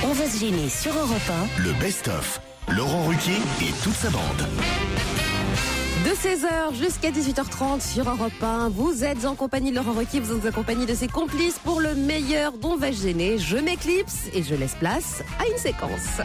On va se gêner sur Europe 1. Le best-of. Laurent Ruquier et toute sa bande. De 16h jusqu'à 18h30 sur Europe 1, vous êtes en compagnie de Laurent Ruquier, vous êtes en compagnie de ses complices pour le meilleur d'On va se gêner. Je m'éclipse et je laisse place à une séquence.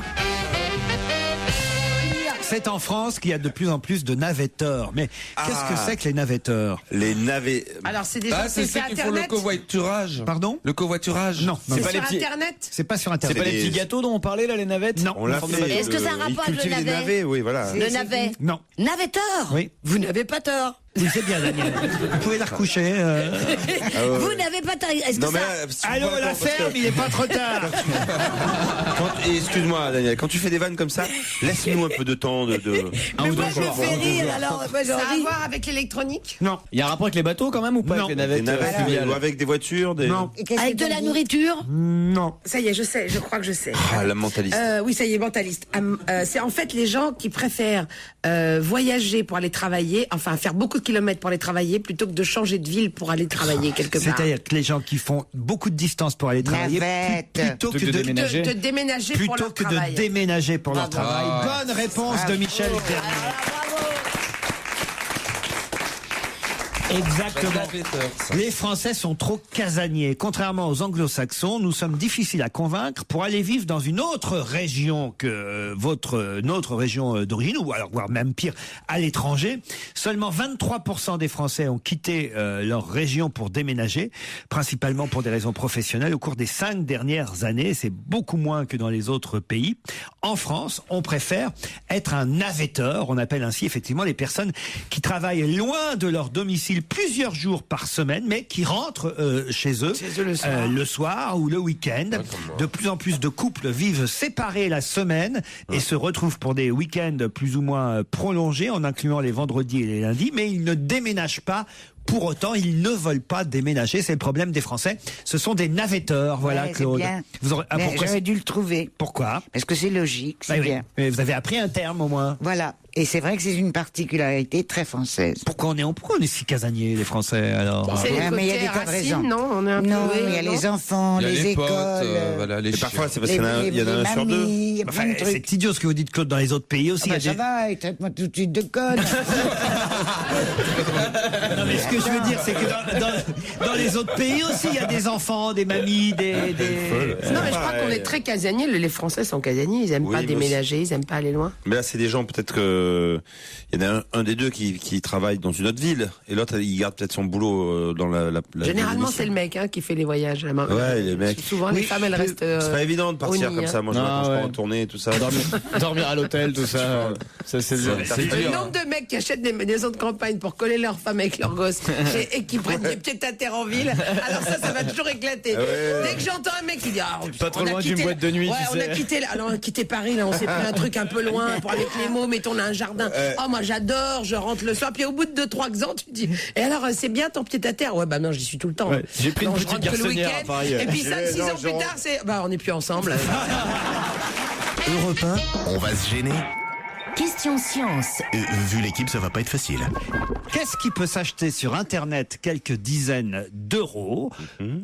C'est en France qu'il y a de plus en plus de navetteurs. Mais qu'est-ce que c'est que les navetteurs? Les navets. Alors c'est des gens c'est ceux qui font le covoiturage. Pardon? Le covoiturage. Non, C'est pas sur les petits. Internet. C'est pas sur C'est Internet. pas les petits gâteaux dont on parlait là, les navettes? Non. On l'a fait. Est-ce que ça a un rapport ils avec le cultivent des navet navets, oui, voilà. Le navet. Non. Navetteur. Oui. Vous n'avez pas tort. Oui, c'est bien, Daniel. Vous pouvez la recoucher. Vous n'avez pas tort. Est-ce que Non, mais ça... Allô, la ferme, il est pas trop tard. et excuse-moi, Daniel, quand tu fais des vannes comme ça, laisse-nous un peu de temps de. Mais moi, je me fais rire, alors moi, Ça j'en a à ris. voir avec l'électronique. Non. Il y a un rapport avec les bateaux quand même ou pas? Non. Avec les navettes, Des navettes, fluviales ou avec des voitures, des. Non. Avec de la nourriture. Non. Ça y est, je sais, je crois que je sais. Ah, la mentaliste. Oui, ça y est, mentaliste. C'est en fait les gens qui préfèrent voyager pour aller travailler, enfin faire beaucoup de kilomètres pour aller travailler, plutôt que de changer de ville pour aller travailler quelque part. C'est-à-dire que les gens qui font beaucoup de distance pour aller travailler, plutôt que de déménager. De déménager pour plutôt leur que travail. de déménager pour leur Bravo. travail. Bonne réponse de Michel Bernier. Exactement. Les Français sont trop casaniers. Contrairement aux Anglo-Saxons, nous sommes difficiles à convaincre pour aller vivre dans une autre région que notre région d'origine, ou alors voire même pire, à l'étranger. Seulement 23% des Français ont quitté leur région pour déménager, principalement pour des raisons professionnelles au cours des 5 dernières années. C'est beaucoup moins que dans les autres pays. En France, on préfère être un navetteur. On appelle ainsi effectivement les personnes qui travaillent loin de leur domicile plusieurs jours par semaine, mais qui rentrent chez eux le soir ou le week-end. De plus en plus de couples vivent séparés la semaine et se retrouvent pour des week-ends plus ou moins prolongés, en incluant les vendredis et les lundis, mais ils ne déménagent pas. Pour autant, ils ne veulent pas déménager. C'est le problème des Français. Ce sont des navetteurs, voilà, Ouais, Claude. c'est bien. Vous aurez, Mais pourquoi j'aurais dû le trouver. Pourquoi? Parce que c'est logique, c'est Bah oui. bien. Mais vous avez appris un terme au moins. Voilà. Et c'est vrai que c'est une particularité très française. Pourquoi on est si casaniers, les Français, alors? C'est les Ouais, mais il y a des côtés tas de racines, raisons. non? On est un peu... Non, oui, il y a non les enfants, Il y a les potes, écoles, voilà, les Et chiens. parfois, c'est parce qu'il y en a un, il y en a un sur deux. mamies, il y a plein de Enfin, trucs. c'est idiot ce que vous dites, Claude, dans les autres pays aussi. Ah bah il y a ça va, il traite-moi tout de suite de conne. Non, mais ce que je veux dire, c'est que dans les autres pays aussi, il y a des enfants, des mamies, des... Non, mais je crois qu'on est très casaniers. Les Français sont casaniers. Ils aiment Oui, pas mais déménager, ils aiment pas aller loin. Mais là, c'est des gens, peut-être que. Il y en a un des deux qui travaille dans une autre ville, et l'autre, il garde peut-être son boulot dans la Généralement, ville c'est le mec qui fait les voyages. Ouais, les mecs. Souvent, les femmes, elles restent. C'est pas évident de partir au nid, comme ça. Moi, je Non, quand je ouais. pars en tournée et tout ça. Dormir à l'hôtel, tout ça. Ça, c'est dur. C'est Le dur. nombre de mecs qui achètent des maisons de campagne pour coller leur femme avec leurs gosses et qui prennent des pieds à terre en ville, alors ça va toujours éclater. Dès que j'entends un mec qui dit Pas trop on a loin quitté d'une boîte de nuit, ouais, tu on a sais. quitté alors on a quitté Paris, là on s'est pris un truc un peu loin pour aller avec les mots, mettons on a un jardin. Oh moi j'adore, je rentre le soir, puis au bout de 2-3 ans tu te dis et alors c'est bien ton pied à terre? Ouais bah non j'y suis tout le temps. Ouais, j'ai pris une Non, je petite rentre que le garçonnière à week-end. Paris. Et puis 5-6 Non, ans plus tard c'est bah on n'est plus ensemble. Europe 1, on va se gêner. Question science. Vu l'équipe, ça va pas être facile. Qu'est-ce qui peut s'acheter sur Internet quelques dizaines d'euros,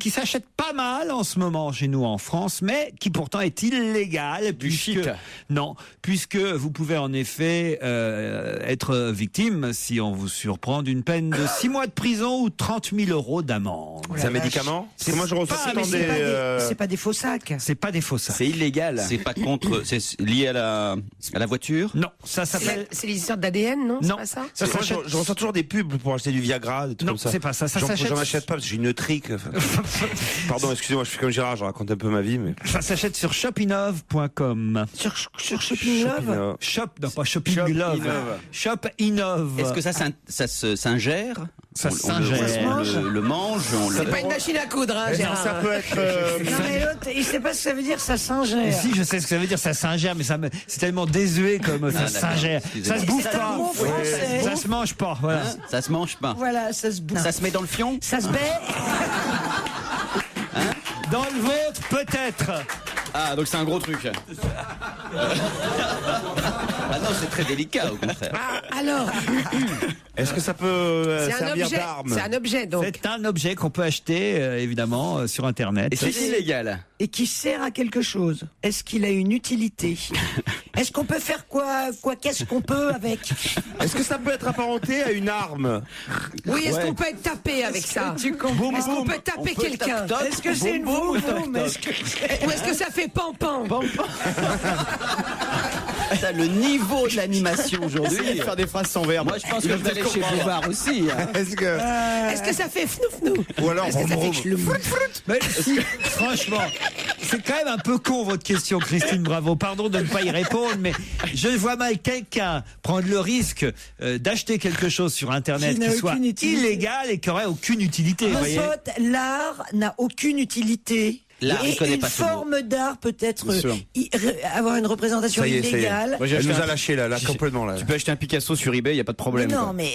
qui s'achète pas mal en ce moment chez nous en France, mais qui pourtant est illégal chic. puisque vous pouvez en effet être victime, si on vous surprend, d'une peine de 6 mois de prison ou 30 000 euros d'amende. C'est un médicament? Parce que moi, je reçois pas- souvent mais des. C'est pas des faux sacs. C'est pas des faux sacs. C'est illégal. C'est pas contre, c'est lié à la voiture. Non, ça s'appelle... C'est les histoires d'ADN, non? C'est Non. pas ça? Ça Moi, s'achète... je reçois toujours des pubs pour acheter du Viagra, des trucs Non, comme ça. c'est pas ça. Ça J'en s'achète... achète pas parce que j'ai une trique. Pardon, excusez-moi, je suis comme Gérard, je raconte un peu ma vie, mais. Ça s'achète sur shopinov.com. Sur Shopping Love. Shop, non pas Shopping Shop Love. Innov. Shop Innov. Est-ce que ça se s'ingère? Ça On le- s'ingère. on le mange, on le... C'est pas une machine à coudre, hein, Gérard. Ça peut être. Non mais l'autre, il sait pas ce que ça veut dire, ça s'ingère. Si, je sais ce que ça veut dire, ça s'ingère, mais c'est tellement désuet comme ça d'accord, s'ingère. excusez-moi. Ça se bouffe C'est un pas. mot français. Ça se mange pas, voilà. Ça se mange pas. Voilà, ça se bouffe. Ça se met dans le fion? Ça se baie. Dans le vôtre, peut-être. Ah, donc c'est un gros truc. Ah non, c'est très délicat au contraire. Ah, alors, Est-ce que ça peut c'est un servir objet. d'arme? C'est un objet, donc. C'est un objet qu'on peut acheter, évidemment, sur Internet. Et c'est illégal. et qui sert à quelque chose. Est-ce qu'il a une utilité? Est-ce qu'on peut faire quoi? Qu'est-ce qu'on peut avec? Est-ce que ça peut être apparenté à une arme? Oui, est-ce qu'on peut être tapé avec ça? Est-ce qu'on peut taper quelqu'un? Est-ce que c'est une vroom vroom? Ou est-ce que ça fait pan-pan? T'as le niveau de l'animation aujourd'hui. Essayez de faire des phrases sans verbe. Moi, je pense que je vais aller chez Bouvard aussi. hein. Est-ce Est-ce que ça fait fnou-fnou? ou alors Est-ce que ça fait chloum? Mais si, franchement, c'est quand même un peu con votre question, Christine Bravo. Pardon de ne pas y répondre, mais je vois mal quelqu'un prendre le risque d'acheter quelque chose sur Internet Qui n'a qui soit aucune utilité. illégal et qui aurait aucune utilité. vous Mon voyez. pote, l'art n'a aucune utilité. L'art, il Et connaît une pas ce mot. forme d'art peut être Bien sûr. avoir une représentation Ça y est, ça y est. illégale. Moi, j'ai Elle acheté nous a un- lâché là complètement là. Tu peux acheter un Picasso sur eBay, il y a pas de Mais problème. non, quoi. mais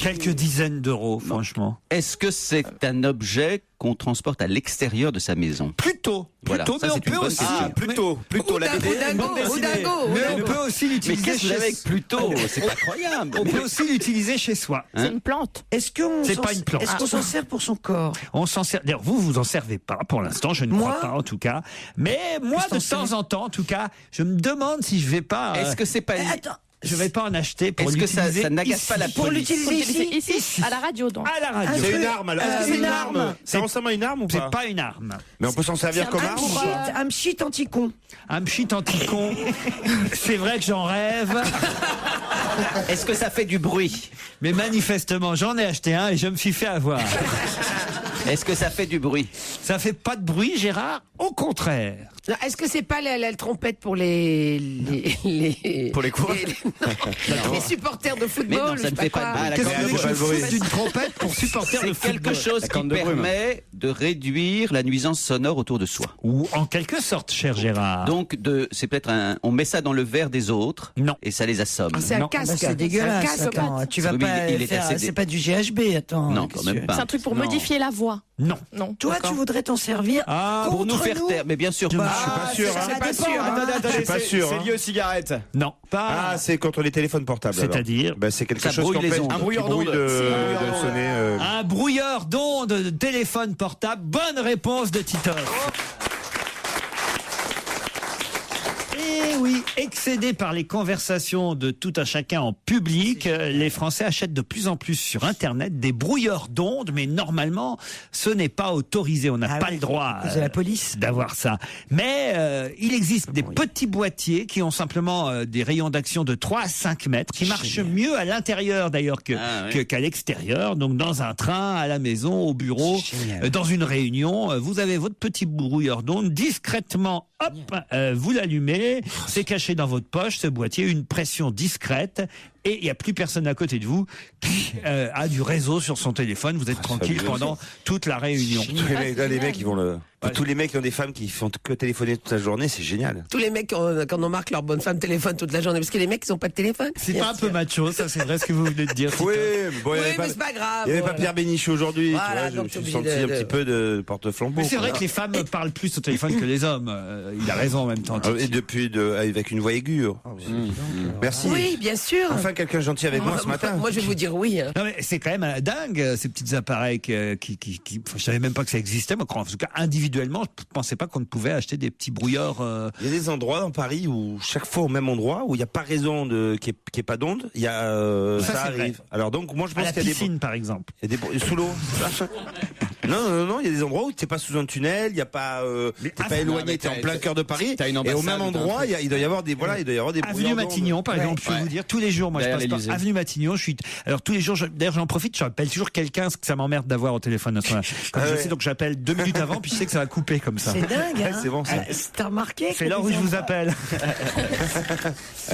Quelques dizaines d'euros, franchement. Est-ce que c'est un objet qu'on transporte à l'extérieur de sa maison? Plutôt, Voilà, plutôt, ça, mais on c'est une peut bonne aussi. question. Plutôt la BD. Mais on peut aussi Mais l'utiliser qu'est-ce que vous avez chez avec Pluto? C'est pas croyable. On peut aussi l'utiliser chez soi. Hein? C'est une plante. est-ce qu'on C'est s'en- pas une plante. est-ce qu'on s'en sert pour son corps? On s'en sert. D'ailleurs, vous en servez pas pour l'instant, je ne Moi crois pas en tout cas. Mais moi, de temps en temps, en tout cas, je me demande si je vais pas. Est-ce que c'est pas Attends, je vais pas en acheter pour Est-ce que ça l'utiliser n'agace ici. pas la pour police? l'utiliser ici? Ici, à la radio, donc. À la radio. Un C'est truc, une arme alors. Est-ce que une c'est une arme. arme? C'est ressemble à une arme ou C'est pas? pas une arme. Mais on peut s'en servir comme arme ou pas? Un pchit anti-con. Un pchit anti-con. C'est vrai que j'en rêve. Est-ce que ça fait du bruit? Mais manifestement, j'en ai acheté un et je me suis fait avoir. Est-ce que ça fait du bruit? Ça fait pas de bruit, Gérard. Au contraire. Non, est-ce que c'est pas la trompette pour les Pour les quoi? les supporters de Mais football? non, je ça sais ne fait pas quoi. de bruit. Qu'est-ce d'accord. que vous voulez que je bruit. foute d'une trompette pour supporter le C'est quelque football chose La qui corne de brume. permet de réduire la nuisance sonore autour de soi. Ou en quelque sorte, cher Gérard. Donc, c'est peut-être on met ça dans le verre des autres. Non. Et ça les assomme. Ah, c'est un Non. casque. Bah, c'est dégueulasse. C'est un casque. Attends, tu vas Oui, pas il est faire. assez C'est pas du GHB. Attends. Non, qu'est-ce quand même que- pas. C'est un truc pour Non. modifier la voix. Non. Non. Toi, D'accord. tu voudrais t'en servir Ah, Pour nous contre faire taire. Mais bien sûr. Je suis pas sûr. ça hein. dépend, sûr, hein. Attendez, Je suis pas sûr, c'est hein. lié aux cigarettes. Non. Pas. Ah, c'est contre les téléphones portables. alors. C'est-à-dire Ben, c'est quelque Ça chose brouille qui les empêche ondes. Un brouilleur qui brouille d'ondes. de C'est- sonner. Un brouilleur d'ondes de téléphone portable. Bonne réponse de Titoff. Et oui, excédés par les conversations de tout un chacun en public, les Français achètent de plus en plus sur Internet des brouilleurs d'ondes, mais normalement, ce n'est pas autorisé. On n'a Ah pas oui, le droit à cause de la police. d'avoir ça. Mais il existe des petits boîtiers qui ont simplement des rayons d'action de 3 à 5 mètres, qui marchent mieux à l'intérieur d'ailleurs qu'à l'extérieur. Donc dans un train, à la maison, au bureau, dans une réunion, vous avez votre petit brouilleur d'ondes discrètement. Hop, vous l'allumez, c'est caché dans votre poche, ce boîtier, une pression discrète, et il n'y a plus personne à côté de vous qui a du réseau sur son téléphone. Vous êtes tranquille fabuleux, pendant toute la réunion. Les mecs, ils vont le. Tous les mecs qui ont des femmes qui font que téléphoner toute la journée, c'est génial. Tous les mecs, quand on marque leur bonne femme téléphone toute la journée, parce que les mecs, ils ont pas de téléphone. C'est Bien pas un sûr. peu macho, ça, c'est vrai ce que vous venez de dire. Oui, Titoff. mais bon, il Oui, y avait mais pas. c'est pas grave. Il n'y avait pas Pierre Bénichou aujourd'hui, Voilà, tu vois, je donc me t'es suis obligé senti de- un petit peu de porte-flambeau. Mais c'est vrai quoi. que les femmes parlent plus au téléphone que les hommes. Il a raison en même temps. Ah, et depuis, avec une voix aiguë. Merci. Oui, bien sûr. Enfin, quelqu'un gentil avec moi ce matin. Moi, je vais vous dire oui. hein. Non mais c'est quand même dingue ces petits appareils qui je savais même pas que ça existait. Moi, en tout cas individuellement, je pensais pas qu'on ne pouvait acheter des petits brouilleurs. Il y a des endroits dans Paris où chaque fois au même endroit où il n'y a pas raison qu'il n'y ait pas d'onde, il y a Ça, ça c'est vrai. arrive. Alors donc moi je À pense la qu'il y a des piscine, par exemple. il y a des sous l'eau. Non, il y a des endroits où tu n'es pas sous un tunnel, il y a pas t'es pas éloigné, tu es en plein cœur de Paris. t'as une Et au ambassade même ou t'as un endroit, truc. il doit y avoir des Avenue brouilleurs Matignon, par exemple, je peux Ouais. vous dire, tous les jours, moi je Derrière passe par l'Élysée. Avenue Matignon, alors tous les jours, d'ailleurs j'en profite, j'appelle toujours quelqu'un, parce que ça m'emmerde d'avoir au téléphone à ce moment-là. Comme je ouais. sais, donc j'appelle 2 minutes avant, puis je sais que ça va couper comme ça. C'est dingue. Hein. c'est bon, ça. T'as remarqué? C'est que l'heure où les je vous enfants- appelle.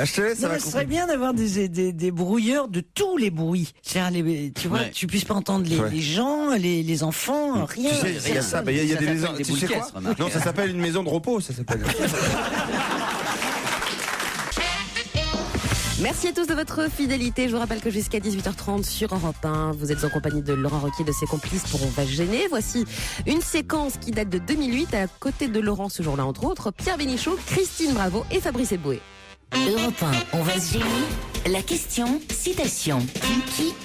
Je te laisse, ça Non, va mais ce couper. serait bien d'avoir des brouilleurs de tous les bruits. C'est-à-dire, tu vois, Ouais. tu puisses pas entendre les, Ouais. les gens, les enfants, rien. Tu sais, il y a ça, bah, il y a des Ça maisons. s'appelle des Tu boules sais quoi caisses, remarque. Non, ça s'appelle une maison de repos, ça s'appelle. Merci à tous de votre fidélité. Je vous rappelle que jusqu'à 18h30 sur Europe 1, vous êtes en compagnie de Laurent Ruquier et de ses complices pour On va se gêner. Voici une séquence qui date de 2008. À côté de Laurent ce jour-là, entre autres, Pierre Bénichou, Christine Bravo et Fabrice Eboué. Europe 1, on va se gêner. La question, citation.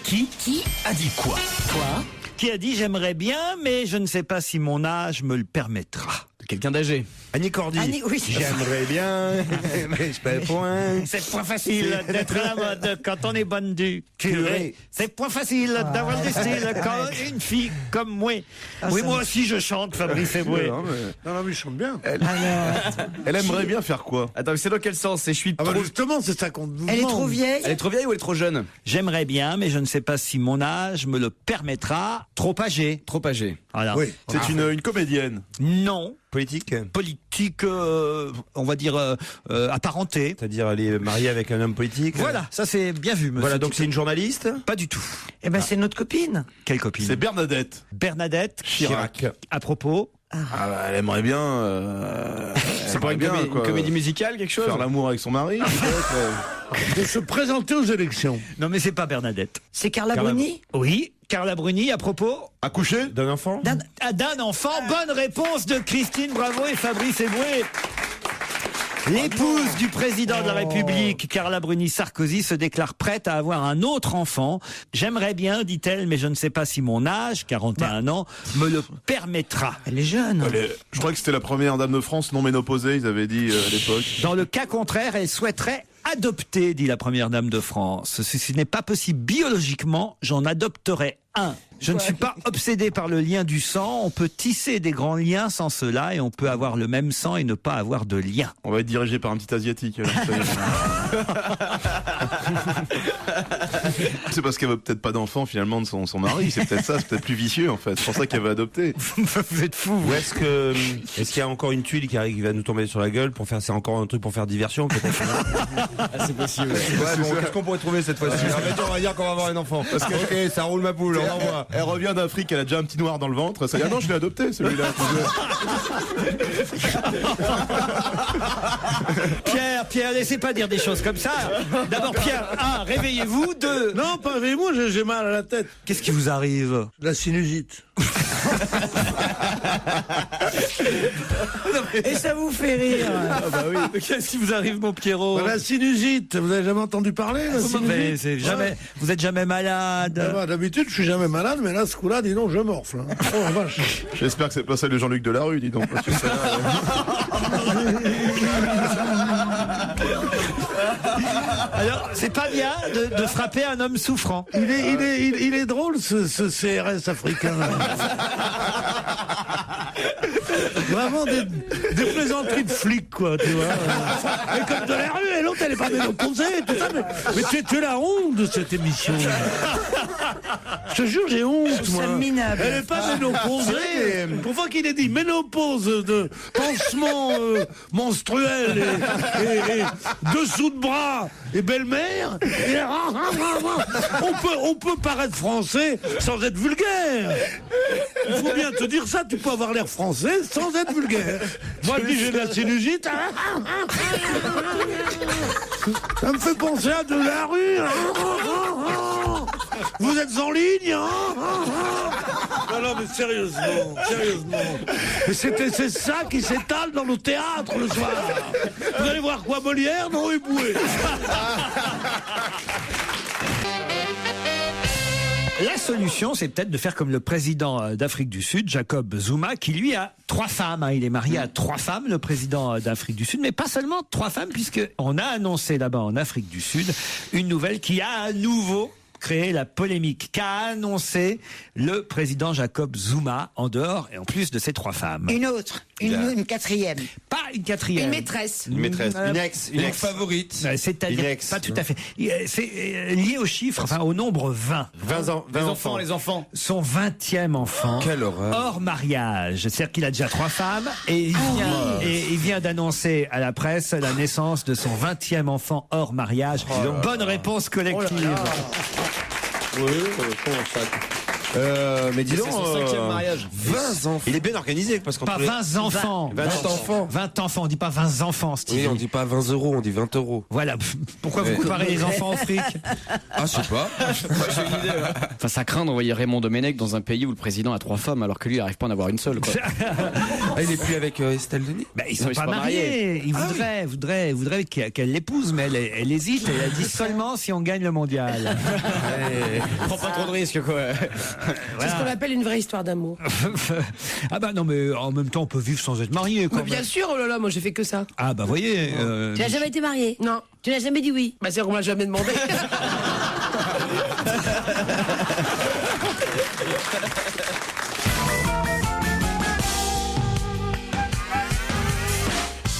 Qui A dit quoi? Toi Qui a dit j'aimerais bien, mais je ne sais pas si mon âge me le permettra. Quelqu'un d'âgé. Annie Cordy. Oui. J'aimerais bien, mais je peux point. C'est pas facile d'être à la mode quand on est bonne du curé. C'est pas facile d'avoir du style quand une fille comme moi. Oui, moi aussi je chante, Fabrice Eboué. Non, mais je chante bien. Elle aimerait bien faire quoi? Attends, mais c'est dans quel sens? C'est je suis trop... justement, c'est ça qu'on vous Elle est demande. trop vieille. Elle est trop vieille ou elle est trop jeune? J'aimerais bien, mais je ne sais pas si mon âge me le permettra. Trop âgé. Trop âgée. Voilà. Oui. C'est une comédienne. Non. Politique. Politique, on va dire apparentée. C'est-à-dire, elle est mariée avec un homme politique. Voilà, ça c'est bien vu, monsieur. Voilà, donc c'est une journaliste. Pas du tout. Eh ben, c'est notre copine. Quelle copine? C'est Bernadette Bernadette Chirac. À propos. Ah bah, elle aimerait bien. C'est pour une comédie musicale, quelque chose? Faire l'amour avec son mari. De se présenter aux élections. Non, mais c'est pas Bernadette. C'est Carla Bruni. Oui, Carla Bruni, à propos. Accoucher D'un enfant. D'un enfant. Bonne réponse de Christine Bravo et Fabrice Eboué. L'épouse du président de la République, Carla Bruni Sarkozy, se déclare prête à avoir un autre enfant. J'aimerais bien, dit-elle, mais je ne sais pas si mon âge, 41 ans, me le permettra. Elle est jeune. Je crois que c'était la première dame de France non ménopausée, ils avaient dit à l'époque. Dans le cas contraire, elle souhaiterait adopter, dit la première dame de France. Si ce n'est pas possible biologiquement, j'en adopterai un. Je ne suis pas obsédé par le lien du sang. On peut tisser des grands liens sans cela et on peut avoir le même sang et ne pas avoir de lien. On va être dirigé par un petit asiatique. C'est parce qu'elle veut peut-être pas d'enfant finalement de son mari. C'est peut-être ça, c'est peut-être plus vicieux en fait. C'est pour ça qu'elle veut adopter. Vous êtes fou. Ou est-ce qu'il y a encore une tuile qui va nous tomber sur la gueule pour faire, c'est encore un truc pour faire diversion peut-être. C'est possible. Ouais, bon, qu'est-ce qu'on pourrait trouver cette fois-ci? On va dire qu'on va avoir un enfant. Parce que ok, ça roule ma poule. On envoie. Elle revient d'Afrique, elle a déjà un petit noir dans le ventre. Ça dit, ah non, je l'ai adopté celui-là. Pierre, laissez pas dire des choses comme ça. D'abord, Pierre, 1, réveillez-vous. 2. Non, pas avec moi, j'ai mal à la tête. Qu'est-ce qui vous arrive? La sinusite. Et ça vous fait rire. Ah bah oui. Qu'est-ce qui vous arrive, mon Pierrot? La sinusite, vous avez jamais entendu parler la sinusite? Vous êtes jamais malade. Ah bah, d'habitude, je suis jamais malade, mais là, ce coup-là, dis donc, je morfle. Hein. Oh la vache. J'espère que c'est pas celle de Jean-Luc Delarue, dis donc. Parce que Alors, c'est pas bien de frapper un homme souffrant. Il est drôle, ce CRS africain. Vraiment des plaisanteries de flics, quoi, tu vois. Et comme de la rue, et l'autre, elle est pas ménopausée, tout ça. Mais tu es la honte de cette émission. Je te jure, j'ai honte, moi. Minable. Elle est pas ménopausée. Pourquoi qu'il ait dit ménopause de pansement menstruel et dessous de bras et belle-mère. On peut paraître français sans être vulgaire. Il faut bien te dire ça, tu peux avoir l'air français sans être vulgaire. Moi, je dis j'ai de la sinusite. Ça me fait penser à de la rue. Vous êtes en ligne? Non, mais sérieusement. C'est ça qui s'étale dans nos théâtres le soir. Vous allez voir quoi, Molière? Non, Eboué. La solution, c'est peut-être de faire comme le président d'Afrique du Sud, Jacob Zuma, qui lui a 3 femmes. Il est marié à 3 femmes, le président d'Afrique du Sud, mais pas seulement 3 femmes, puisqu'on a annoncé là-bas en Afrique du Sud une nouvelle qui a à nouveau créé la polémique qu'a annoncé le président Jacob Zuma en dehors et en plus de ces 3 femmes. Une autre, une quatrième. Pas une quatrième. Une maîtresse. Une maîtresse. Une ex favorite. C'est-à-dire, pas tout à fait. C'est lié au chiffre, enfin au nombre 20. 20 enfants. Les enfants. Son 20e enfant. Quelle horreur. Hors mariage. C'est-à-dire qu'il a déjà 3 femmes et il vient d'annoncer à la presse la naissance de son 20e enfant hors mariage. Bonne réponse collective. Oui, mais dis donc, C'est son 5e mariage. 20 enfants. Il est bien organisé parce qu'on Pas 20 enfants. 20 enfants. 20 enfants, on dit pas 20 enfants, Stevie. Oui, on dit pas 20 euros, on dit 20 euros. Voilà. Pourquoi vous comparez les enfants au fric? Ah, je sais pas. J'ai une idée. Enfin, ça craint d'envoyer Raymond Domenech dans un pays où le président a 3 femmes alors que lui, il n'arrive pas à en avoir une seule, quoi. Ah, il est plus avec Estelle Denis? Ils sont pas mariés. Il voudrait qu'elle l'épouse, mais elle hésite. Elle a dit seulement si on gagne le mondial. Prends pas trop de risques, quoi. C'est ce qu'on appelle une vraie histoire d'amour. Ah bah non, mais en même temps, on peut vivre sans être marié. Mais bien sûr, oh là là, moi j'ai fait que ça. Ah bah voyez. Tu n'as jamais été marié? Non. Tu n'as jamais dit oui? Bah c'est qu'on m'a jamais demandé.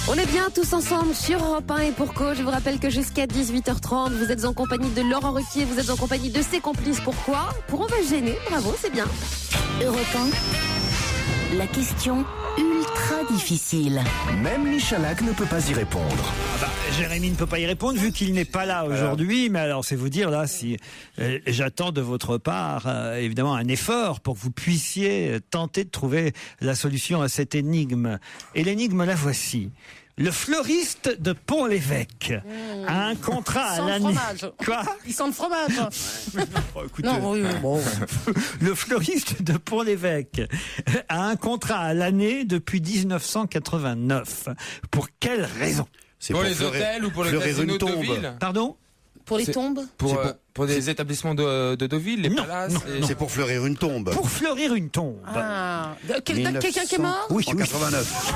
On est bien tous ensemble sur Europe 1 et pour cause. Je vous rappelle que jusqu'à 18h30, vous êtes en compagnie de Laurent Ruquier, vous êtes en compagnie de ses complices. Pourquoi? Pour On va se gêner. Bravo, c'est bien. Europe 1, la question ultra difficile. Même Michalak ne peut pas y répondre. Jérémy ne peut pas y répondre vu qu'il n'est pas là aujourd'hui. Mais alors, c'est vous dire là si j'attends de votre part évidemment un effort pour que vous puissiez tenter de trouver la solution à cette énigme. Et l'énigme, la voici. Le fleuriste de Pont-l'Évêque a un contrat à l'année. Quoi? Ils sentent le fromage. Oh, écoutez, Non, oui, bon. le fleuriste de Pont-l'Évêque a un contrat à l'année depuis 1989. Pour quelle raison? C'est pour les hôtels ou pour les casinos de Deauville? Pardon? Pour les tombes? Pour des établissements de Deauville, les palaces. C'est pour fleurir une tombe. Pour fleurir une tombe. Ah. Quelqu'un qui est mort? Oui, en 89.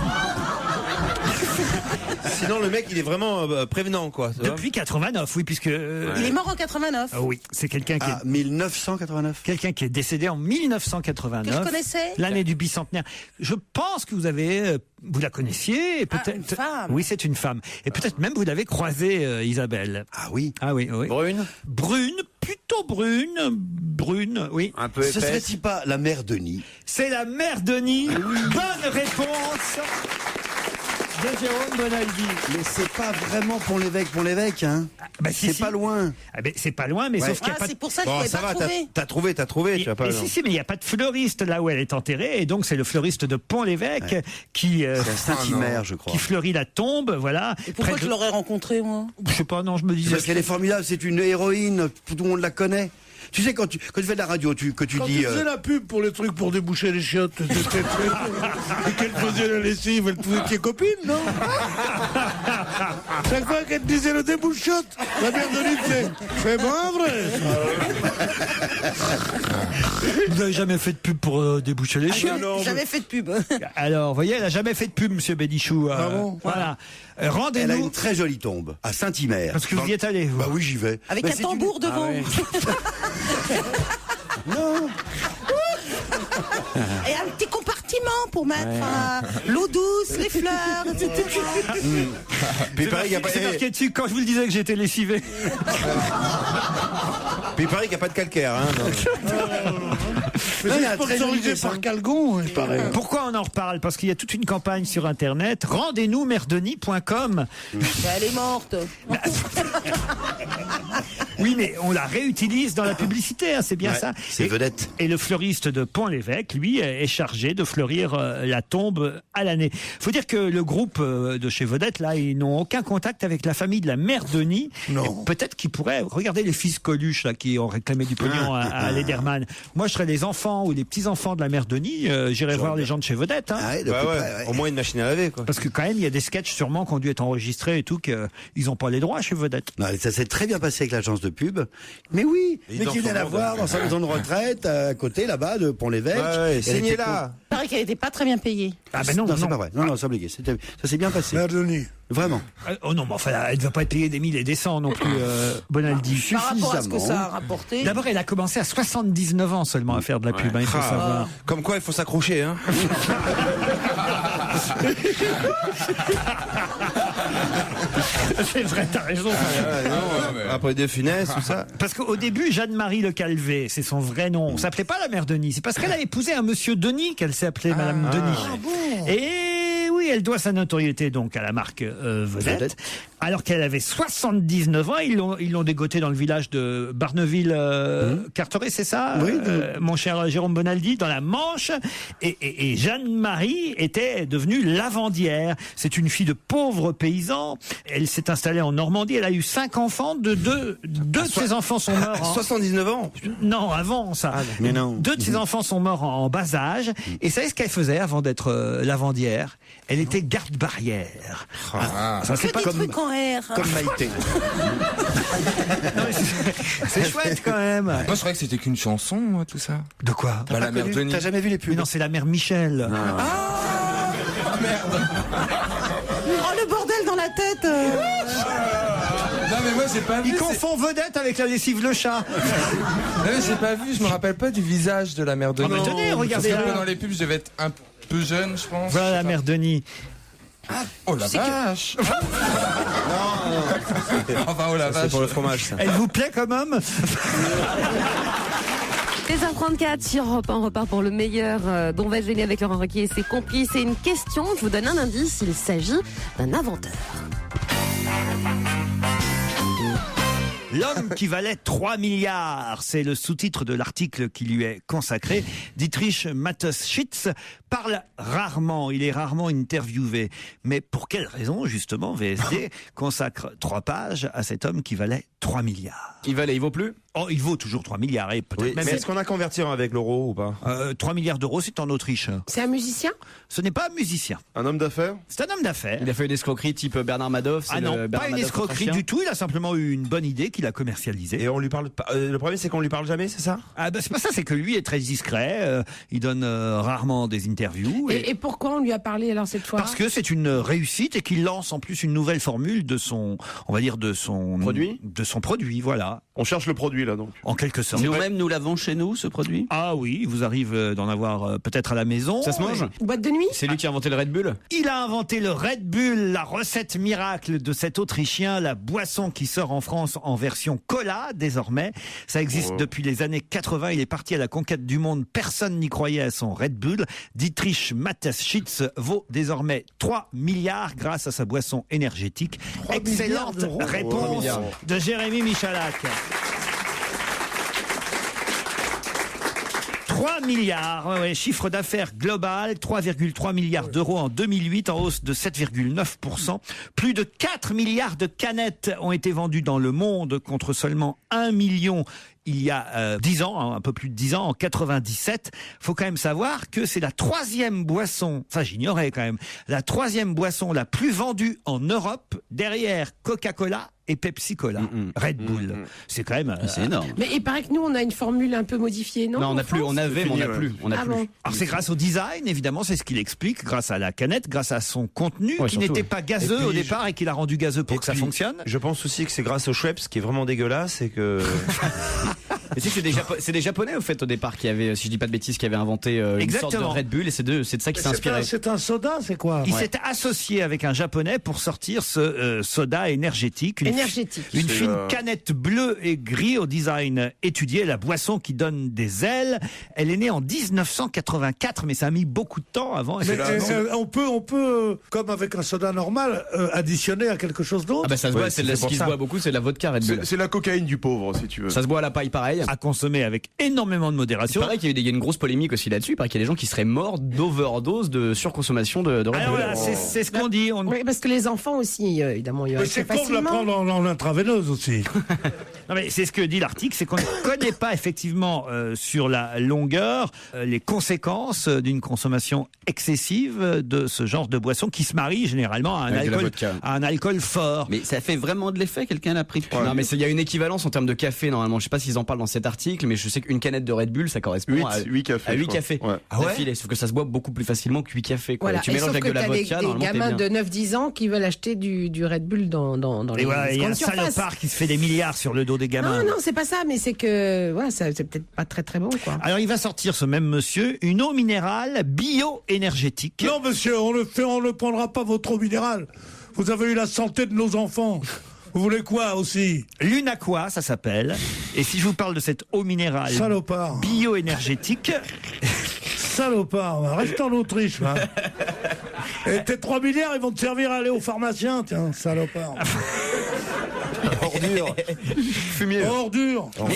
Sinon, le mec, il est vraiment prévenant, quoi. Depuis 89, oui, puisque... Il est mort en 89. Oui, c'est quelqu'un qui... 1989. Quelqu'un qui est décédé en 1989. Que je connaissais. L'année du bicentenaire. Je pense que vous avez... vous la connaissiez, et peut-être... une femme. Oui, c'est une femme. Et peut-être même vous l'avez croisée, Isabelle. Ah oui. Ah oui, oui. Brune? Brune, plutôt brune, oui. Un peu Ce épaisse. serait-il pas la mère Denis? C'est la mère Denis. Bonne réponse de Jérôme Bonaldi. Mais c'est pas vraiment Pont-l'Évêque, hein. Bah, si, c'est si. pas loin. Ah ben, c'est pas loin, mais Ouais. sauf qu'il n'y a pas C'est de... pour ça que je Bon, pouvais ça pas va, trouver. t'as trouvé, tu vas pas. Mais, non. mais si, mais il n'y a pas de fleuriste là où elle est enterrée, et donc c'est le fleuriste de Pont-l'Évêque qui, C'est à Saint-Hilaire, je crois. qui fleurit la tombe, voilà. Et pourquoi Près je de- l'aurais rencontré, moi? Je sais pas, non, je me disais... Parce qu'elle est formidable, c'est une héroïne, tout le monde la connaît. Tu sais, quand tu fais de la radio, que tu Quand dis... tu faisais la pub pour les trucs pour déboucher les chiottes, et qu'elle faisait la lessive, vous étiez copine, non? Chaque fois qu'elle te disait le débouchotte, la mère de lui c'est pas vrai. Vous n'avez jamais fait de pub pour déboucher les chiottes? Jamais fait de pub. Alors, vous voyez, elle a jamais fait de pub, Monsieur Bénichou. Ah bon? Voilà. Elle a Rendez-nous... une très jolie tombe, à Saint-Hilaire. Parce que vous y êtes allé, vous. Bah oui, j'y vais. Avec Mais un c'est tambour devant. Non. Et un petit compartiment pour mettre l'eau douce, les fleurs, etc. Puis pareil, il y a pas. C'est marqué dessus quand je vous le disais que j'étais lessivé. Puis pareil, qu'il n'y a pas de calcaire, hein. Mais Non, il y c'est a un très sponsorisé joli par dessin. Calgon, il paraît. Pourquoi on en reparle? Parce qu'il y a toute une campagne sur Internet. Rendez-nous merdenis.com. Elle est morte. Oui, mais on la réutilise dans la publicité, hein, c'est bien Ouais, ça. c'est Et- vedette. Et le fleuriste de Pont-l'Évêque, lui, est chargé de fleurir la tombe à l'année. Faut dire que le groupe de chez Vedette, là, ils n'ont aucun contact avec la famille de la mère Denis. Non. Et peut-être qu'ils pourraient regarder les fils Coluche, là, qui ont réclamé du pognon à Lederman. Moi, je serais les enfants ou les petits-enfants de la mère Denis. J'irais voir les gens de chez Vedette. Hein. Ah ouais, de Bah peu ouais, près, ouais. au moins une machine à laver, quoi. Parce que quand même, il y a des sketchs sûrement qui ont dû être enregistrés et tout, qu'ils n'ont pas les droits chez Vedette. Non, ça s'est très bien passé avec l'agence de pub. Mais oui, Il mais dort qui vient sur la le voir monde. dans sa maison de retraite, à côté, là-bas, de Pont-l'Évêque. Ouais, signez là. Il paraît qu'elle n'était pas très bien payée. Ah ben non, Non, c'est non. pas vrai. Non, sans blaguer. Ça s'est bien passé. Mère Denis. Vraiment. Oh non, mais enfin, elle ne va pas être payée des 1000 et des 100 non plus, Bonaldi. Par rapport à ce que Suffisamment. ça a rapporté. D'abord, elle a commencé à 79 ans seulement à faire de la pub, hein, il faut Ah. savoir. Comme quoi, il faut s'accrocher, hein. C'est vrai, t'as raison. Après De Funès, tout ça. Parce qu'au début, Jeanne-Marie Le Calvé, c'est son vrai nom. On s'appelait pas la mère Denis. C'est parce qu'elle a épousé un monsieur Denis qu'elle s'est appelée Madame Denis. Et oui, elle doit sa notoriété donc à la marque Vedette. Alors qu'elle avait 79 ans, ils l'ont dégotée dans le village de Barneville-Carteret, c'est ça, Oui. mon cher Jérôme Bonaldi, dans la Manche. Et Jeanne-Marie était devenue lavandière. C'est une fille de pauvres paysans. Elle s'est installée en Normandie. Elle a eu 5 enfants. Deux de ses enfants sont morts. 79 ans. Non, avant ça. Mais non. 2 de ses enfants sont morts en bas âge. Et savez ce qu'elle faisait avant d'être lavandière? Elle était garde-barrière. Ça c'est pas comme R. Comme Maïté. C'est chouette quand même. Moi, je croyais que c'était qu'une chanson, tout ça. De quoi? Bah, la mère Denis. T'as jamais vu les pubs? Mais non, c'est la mère Michel. Oh, le bordel dans la tête. Non, mais moi, j'ai pas vu. Il confond vedette avec la lessive le chat. Non, mais j'ai pas vu, je me rappelle pas du visage de la mère Denis. mais tenez, regardez Parce que là. dans les pubs, je devais être un peu jeune, je pense. Voilà la mère Denis. Oh la vache. Enfin, oh la vache. C'est pour le fromage, ça. Elle vous plaît comme homme? 16h34 sur Europe 1, on repart pour le meilleur dont va gêner avec Laurent Ruquier et ses complices. C'est une question, je vous donne un indice, il s'agit d'un inventeur. L'homme qui valait 3 milliards, c'est le sous-titre de l'article qui lui est consacré. Dietrich Mateschitz parle rarement, il est rarement interviewé. Mais pour quelle raison, justement, VSD consacre 3 pages à cet homme qui valait 3 milliards? Il vaut plus? Oh, il vaut toujours 3 milliards, et peut-être Oui, même... mais est-ce qu'on a converti avec l'euro ou pas? 3 milliards d'euros, c'est en Autriche. C'est un musicien? Ce n'est pas un musicien. Un homme d'affaires? C'est un homme d'affaires. Il a fait une escroquerie type Bernard Madoff. Ah non, pas une escroquerie du tout. Il a simplement eu une bonne idée qu'il a commercialisée. Et on lui parle pas. Le problème, c'est qu'on lui parle jamais, c'est ça? Ah ben c'est pas ça, c'est que lui est très discret. Il donne rarement des interviews. Et pourquoi on lui a parlé alors cette fois? Parce que c'est une réussite et qu'il lance en plus une nouvelle formule de son, on va dire de son produit, voilà. On cherche le produit là donc. En quelque sorte. Nous-mêmes, nous l'avons chez nous, ce produit? Ah oui, il vous arrive d'en avoir peut-être à la maison. Ça se mange? Boîte de nuit? C'est lui qui a inventé le Red Bull? Il a inventé le Red Bull, la recette miracle de cet Autrichien, la boisson qui sort en France en version cola désormais. Ça existe depuis les années 80. Il est parti à la conquête du monde. Personne n'y croyait à son Red Bull. Dietrich Mateschitz vaut désormais 3 milliards grâce à sa boisson énergétique. Excellente réponse de Jérémy Michalak. 3 milliards, chiffre d'affaires global, 3,3 milliards d'euros en 2008, en hausse de 7,9%. Plus de 4 milliards de canettes ont été vendues dans le monde contre seulement 1 million il y a 10 ans, un peu plus de 10 ans, en 97. Faut quand même savoir que c'est la 3e boisson, ça j'ignorais quand même, la 3e boisson la plus vendue en Europe, derrière Coca-Cola et Pepsi-Cola. Red Bull. C'est quand même... C'est énorme. Mais il paraît que nous, on a une formule un peu modifiée, non? Non, on n'a plus, on avait, mais on n'a plus. On a Ah plus. bon. Alors c'est grâce au design, évidemment, c'est ce qu'il explique, grâce à la canette, grâce à son contenu, Ouais, qui surtout, n'était ouais. pas gazeux Et puis, au départ et qu'il a rendu gazeux pour que ça fonctionne. Je pense aussi que c'est grâce au Schweppes qui est vraiment dégueulasse et que. Mais c'est des Japonais au fait au départ qui avaient, si je dis pas de bêtises, qui avaient inventé une sorte de Exactement. Red Bull et c'est de ça qui s'est inspiré. C'est un soda, c'est quoi? Il s'est associé avec un japonais pour sortir ce soda énergétique. Énergétique. Une C'est, fine canette bleue et gris au design étudié, la boisson qui donne des ailes. Elle est née en 1984, mais ça a mis beaucoup de temps avant. Mais, on peut, comme avec un soda normal, additionner à quelque chose d'autre. Ah bah ça se boit, Ouais, c'est c'est ce pour qui se ça. boit beaucoup, c'est de la vodka Red Bull. C'est la cocaïne du pauvre, si tu veux. Ça se boit à la paille pareil. À consommer avec énormément de Il modération. paraît qu'il y a une grosse polémique aussi là-dessus. Il paraît qu'il y a des gens qui seraient morts d'overdose de surconsommation de Red Alors Bull. voilà, c'est ce qu'on dit. Oui, parce que les enfants aussi, évidemment, Mais c'est con de la prendre en intraveineuse aussi. Non mais c'est ce que dit l'article, c'est qu'on ne connaît pas effectivement sur la longueur les conséquences d'une consommation excessive de ce genre de boisson qui se marie généralement à un alcool fort. Mais ça fait vraiment de l'effet, quelqu'un l'a pris. Non mais il y a une équivalence en termes de café normalement. Je sais pas s'ils en parlent dans cet article, mais je sais qu'une canette de Red Bull ça correspond à 8 cafés. à 8 je crois. cafés. Ouais. Ah ouais d'affilée. Sauf que ça se boit beaucoup plus facilement que 8 cafés. Quoi. Voilà. Tu Et mélanges sauf avec que de la t'as vodka, des normalement t'es gamins bien. de 9-10 ans qui veulent acheter du Red Bull dans Et les voilà, il y a un grandes surfaces. salopard qui se fait des milliards sur le dos des gamins. Non, c'est pas ça, mais c'est que c'est peut-être pas très très bon, quoi. Alors il va sortir ce même monsieur une eau minérale bio-énergétique. Non, monsieur, on ne prendra pas votre eau minérale. Vous avez eu la santé de nos enfants. Vous voulez quoi aussi? L'Unaqua, ça s'appelle. Et si je vous parle de cette eau minérale Salopard. bio-énergétique, Salopard, va. Reste en Autriche, va. Et tes 3 milliards, ils vont te servir à aller au pharmacien, tiens, salopard. Ordure. Fumier. Ordure. Mais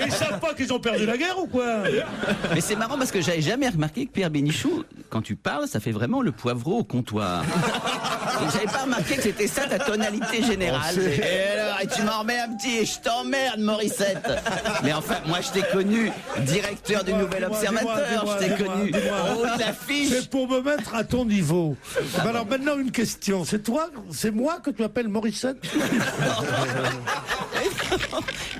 ils savent pas qu'ils ont perdu la guerre ou quoi? Mais c'est marrant parce que j'avais jamais remarqué que Pierre Bénichou, quand tu parles, ça fait vraiment le poivreau au comptoir. J'avais pas remarqué que c'était ça ta tonalité générale. Et alors, et tu m'en remets un petit, et je t'emmerde, Morissette. Mais enfin, moi, je t'ai connu directeur du Nouvel Observateur. Je t'ai connu en haut de l'affiche. C'est pour me mettre à ton niveau. Ben alors maintenant, une question. C'est moi que tu appelles Morissette?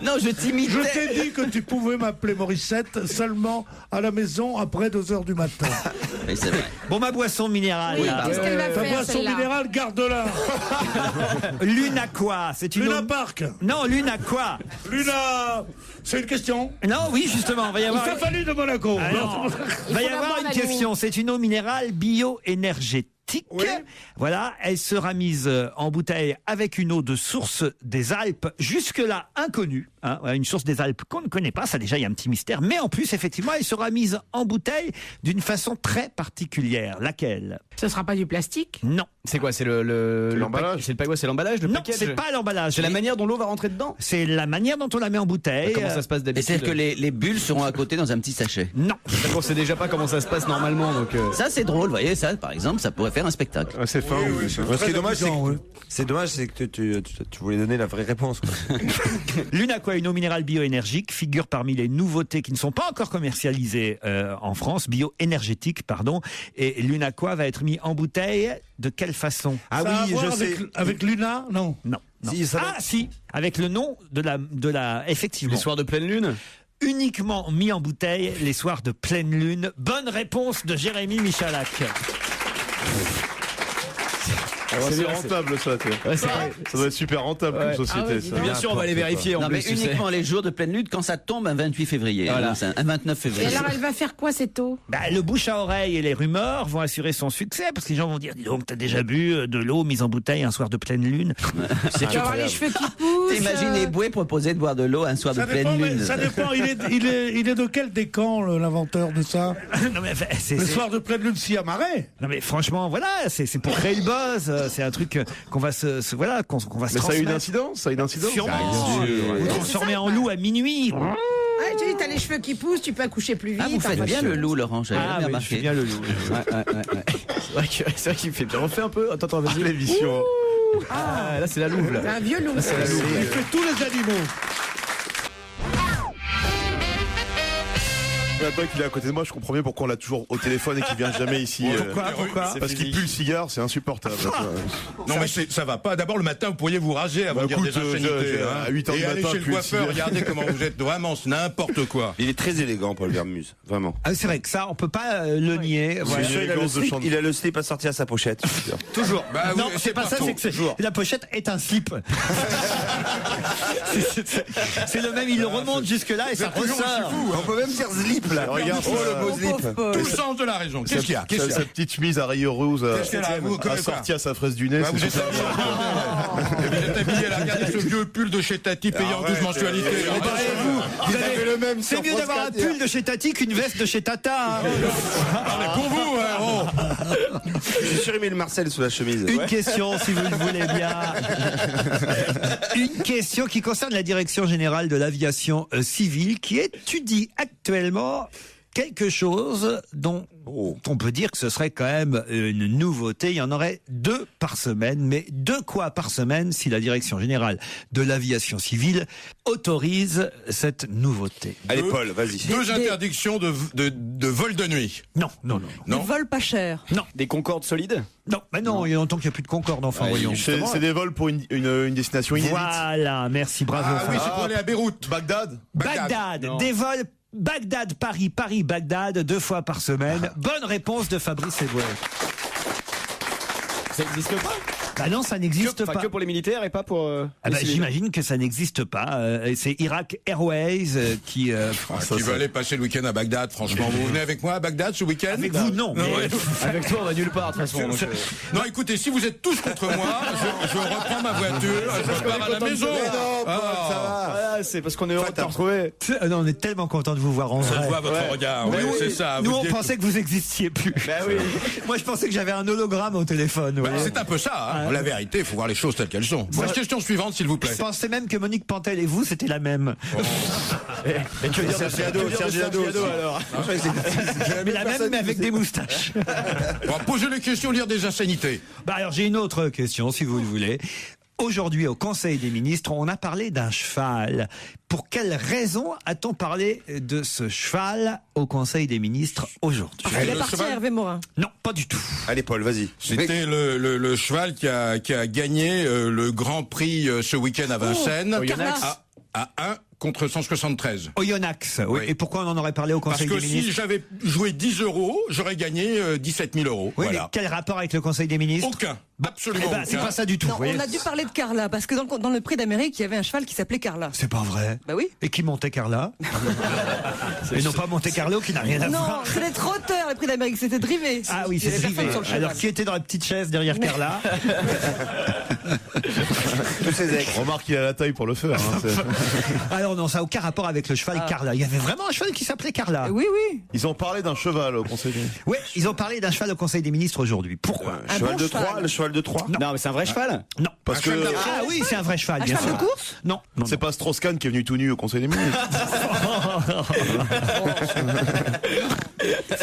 Non, je t'imitais. Je t'ai dit que tu pouvais m'appeler Morissette seulement à la maison après 2h du matin. Oui, c'est vrai. Bon, ma boisson minérale. Oui, qu'est-ce qu'elle va Ta faire, boisson celle-là? minérale, garde-la. Luna quoi? C'est une Luna eau- Park. Non, Luna quoi? Luna, c'est une question. Non, oui, justement, va y Il avoir. t'a fallu de Monaco. Ah non. Va y faut avoir d'abord une la question. C'est une eau minérale bio-énergétique. Oui. Voilà, elle sera mise en bouteille avec une eau de source des Alpes, jusque-là inconnue. Hein, une source des Alpes qu'on ne connaît pas, ça déjà il y a un petit mystère. Mais en plus, effectivement, elle sera mise en bouteille d'une façon très particulière. Laquelle? Ce sera pas du plastique? Non. C'est quoi? C'est l'emballage. C'est c'est l'emballage, le Non, package. c'est pas l'emballage. C'est la manière dont l'eau va rentrer dedans. C'est la manière dont on la met en bouteille. Comment ça se passe Et d'habitude? c'est-à-dire que les bulles seront à côté dans un petit sachet. Non. On sait déjà pas comment ça se passe normalement, donc. Ça, c'est drôle, vous voyez, ça, par exemple, ça pourrait faire un spectacle. C'est fin. Ce qui est dommage, c'est dommage, c'est que tu voulais donner la vraie réponse. Quoi. L'Unaqua, une eau minérale bioénergique, figure parmi les nouveautés qui ne sont pas encore commercialisées en France, bioénergétique, pardon. Et l'Unaqua va être mis en bouteille de quelle façon? Ah ça oui, je sais. Avec Luna, non. Non. Si, ça va... si, avec le nom de la effectivement. Les soirs de pleine lune. Uniquement mis en bouteille les soirs de pleine lune. Bonne réponse de Jérémy Michalak. C'est rentable ça, ça doit être super rentable comme société. Ça. Bien sûr, on va aller vérifier. Non, mais uniquement les jours de pleine lune quand ça tombe un 28 février. Voilà. Un 29 Et février. alors, elle va faire quoi, cette eau? Le bouche à oreille et les rumeurs vont assurer son succès parce que les gens vont dire dis donc t'as déjà bu de l'eau mise en bouteille un soir de pleine lune. Tu vas avoir les cheveux qui poussent. T'imagines Eboué proposer de boire de l'eau un soir de pleine lune. Ça dépend, il est de quel décan l'inventeur de ça? Non, mais le soir de pleine lune, s'il y a marée. Non mais franchement voilà, c'est pour créer le buzz, c'est un truc qu'on va se voilà qu'on va se Mais ça a transmettre. une incidence, ça a une incidence. Sûrement. Vous transformez en loup à minuit. Ah, tu dis, t'as les cheveux qui poussent, tu peux accoucher plus vite. Ah, vous faites bien le loup, Laurent, j'avais bien je remarqué. fais bien le loup. C'est vrai qu'il fait bien. Refais un peu. Attends, vas-y. L'émission. Ah, là, c'est la louve, là. C'est un vieux loup. Il fait tous les animaux. Maintenant qu'il est à côté de moi, je comprends bien pourquoi on l'a toujours au téléphone et qu'il vient jamais ici. Pourquoi Parce qu'il pue le cigare, c'est insupportable. Non mais ça va pas. D'abord le matin, vous pourriez vous raser avant de dire des insanités. à 8h du Et aller matin, chez le puis le coiffeur, cigare. regardez comment vous êtes. Vraiment, c'est n'importe quoi. Il est très élégant, Paul Vermuse, vraiment. C'est vrai que ça on peut pas le nier. Je Voilà. suis sûr, il a le slip assorti à sa pochette. je suis sûr. Toujours. Bah oui, non, c'est pas ça, partout. c'est que la pochette est un slip. C'est le même, il le remonte jusque là et ça ressort. On peut même dire slip là. Regarde, le beau slip. Tout le sens de la raison. Qu'est-ce qu'il y a? Sa petite chemise à rayures rouges Qu'est-ce qu'elle a? Vous connaissez assortie à sa fraise du nez. Bah, vous êtes habillé là, regardez ce vieux pull de chez Tati payant 12 mensualités. Vous avez le même. C'est mieux d'avoir un pull de chez Tati qu'une veste de chez Tata. Mais pour vous, J'ai surimi le Marcel sous la chemise. Une question, si vous le voulez bien. Une question qui concerne la Direction générale de l'aviation civile qui étudie actuellement quelque chose dont on peut dire que ce serait quand même une nouveauté. Il y en aurait 2 par semaine. Mais 2 quoi par semaine si la Direction générale de l'aviation civile autorise cette nouveauté? Allez Paul, vas-y. 2 interdictions de vol de nuit. Non. Des vols pas chers. Non. Des Concorde solides? Non, mais non, il y a longtemps qu'il n'y a plus de Concorde, enfin, voyons. C'est des vols pour une destination inédite. Voilà, merci, bravo. Ah oui, c'est pour aller à Beyrouth. Bagdad. Bagdad, des vols Bagdad-Paris, Paris-Bagdad, 2 fois par semaine. Bonne réponse de Fabrice Eboué. Ça n'existe pas? Bah non, ça n'existe pas. Que pour les militaires et pas pour. J'imagine que ça n'existe pas. C'est Iraq Airways qui. Qui veut aller passer le week-end à Bagdad, franchement. Vous venez avec moi à Bagdad ce week-end? Avec vous, non. Ouais. Avec toi, on va nulle part, de toute façon. Non, écoutez, si vous êtes tous contre moi, je reprends ma voiture, je pars à la maison. Voilà, c'est parce qu'on est heureux de te retrouver. Non, on est tellement content de vous voir en Ça vrai. se voit votre regard, Mais oui, oui, c'est ça. Nous, vous on dites- pensait que vous existiez plus. Bah oui. Moi, je pensais que j'avais un hologramme au téléphone. Bah, ouais. c'est un peu ça. Hein. La vérité, il faut voir les choses telles qu'elles sont. Question suivante, s'il vous plaît. Je pensais même que Monique Pantel et vous, c'était la même. Et tu veux dire Sergi Lado alors. Mais la même, mais avec des moustaches. On va poser les questions, lire des insanités. Alors j'ai une autre question, si vous le voulez. Aujourd'hui, au Conseil des ministres, on a parlé d'un cheval. Pour quelle raison a-t-on parlé de ce cheval au Conseil des ministres aujourd'hui? Il appartient à Hervé Morin. Non, pas du tout. Allez, Paul, vas-y. C'était le cheval qui a gagné le Grand Prix ce week-end à Vincennes. À 1 contre 173. Oyonnax, oui. Et pourquoi on en aurait parlé au Conseil des ministres? Parce que si j'avais joué 10 €, j'aurais gagné 17 000 €. Oui, voilà. mais quel rapport avec le Conseil des ministres? Aucun. Absolument aucun. C'est pas ça du tout. Non, on a dû parler de Carla, parce que dans le prix d'Amérique, il y avait un cheval qui s'appelait Carla. C'est pas vrai. Bah oui. Et qui montait Carla? Et non pas Monte Carlo, qui n'a rien à voir. Non, c'était trotteur, le prix d'Amérique, c'était drivé. Ah oui, c'est drivé. Alors qui était dans la petite chaise derrière Carla? Tous ses ex. Remarque qu'il a la taille pour le faire. Alors non, ça n'a aucun rapport avec le cheval Carla. Il y avait vraiment un cheval qui s'appelait Carla. Oui, oui. Ils ont parlé d'un cheval au Conseil des ministres. Oui, ils ont parlé d'un cheval au Conseil des ministres aujourd'hui. Pourquoi? Cheval de Troie, le cheval de Troie. Non, mais c'est un vrai cheval? Non. Parce que Ah oui, c'est un vrai cheval, bien sûr. cheval de course? Non. c'est pas Strauss-Kahn qui est venu tout nu au Conseil des ministres.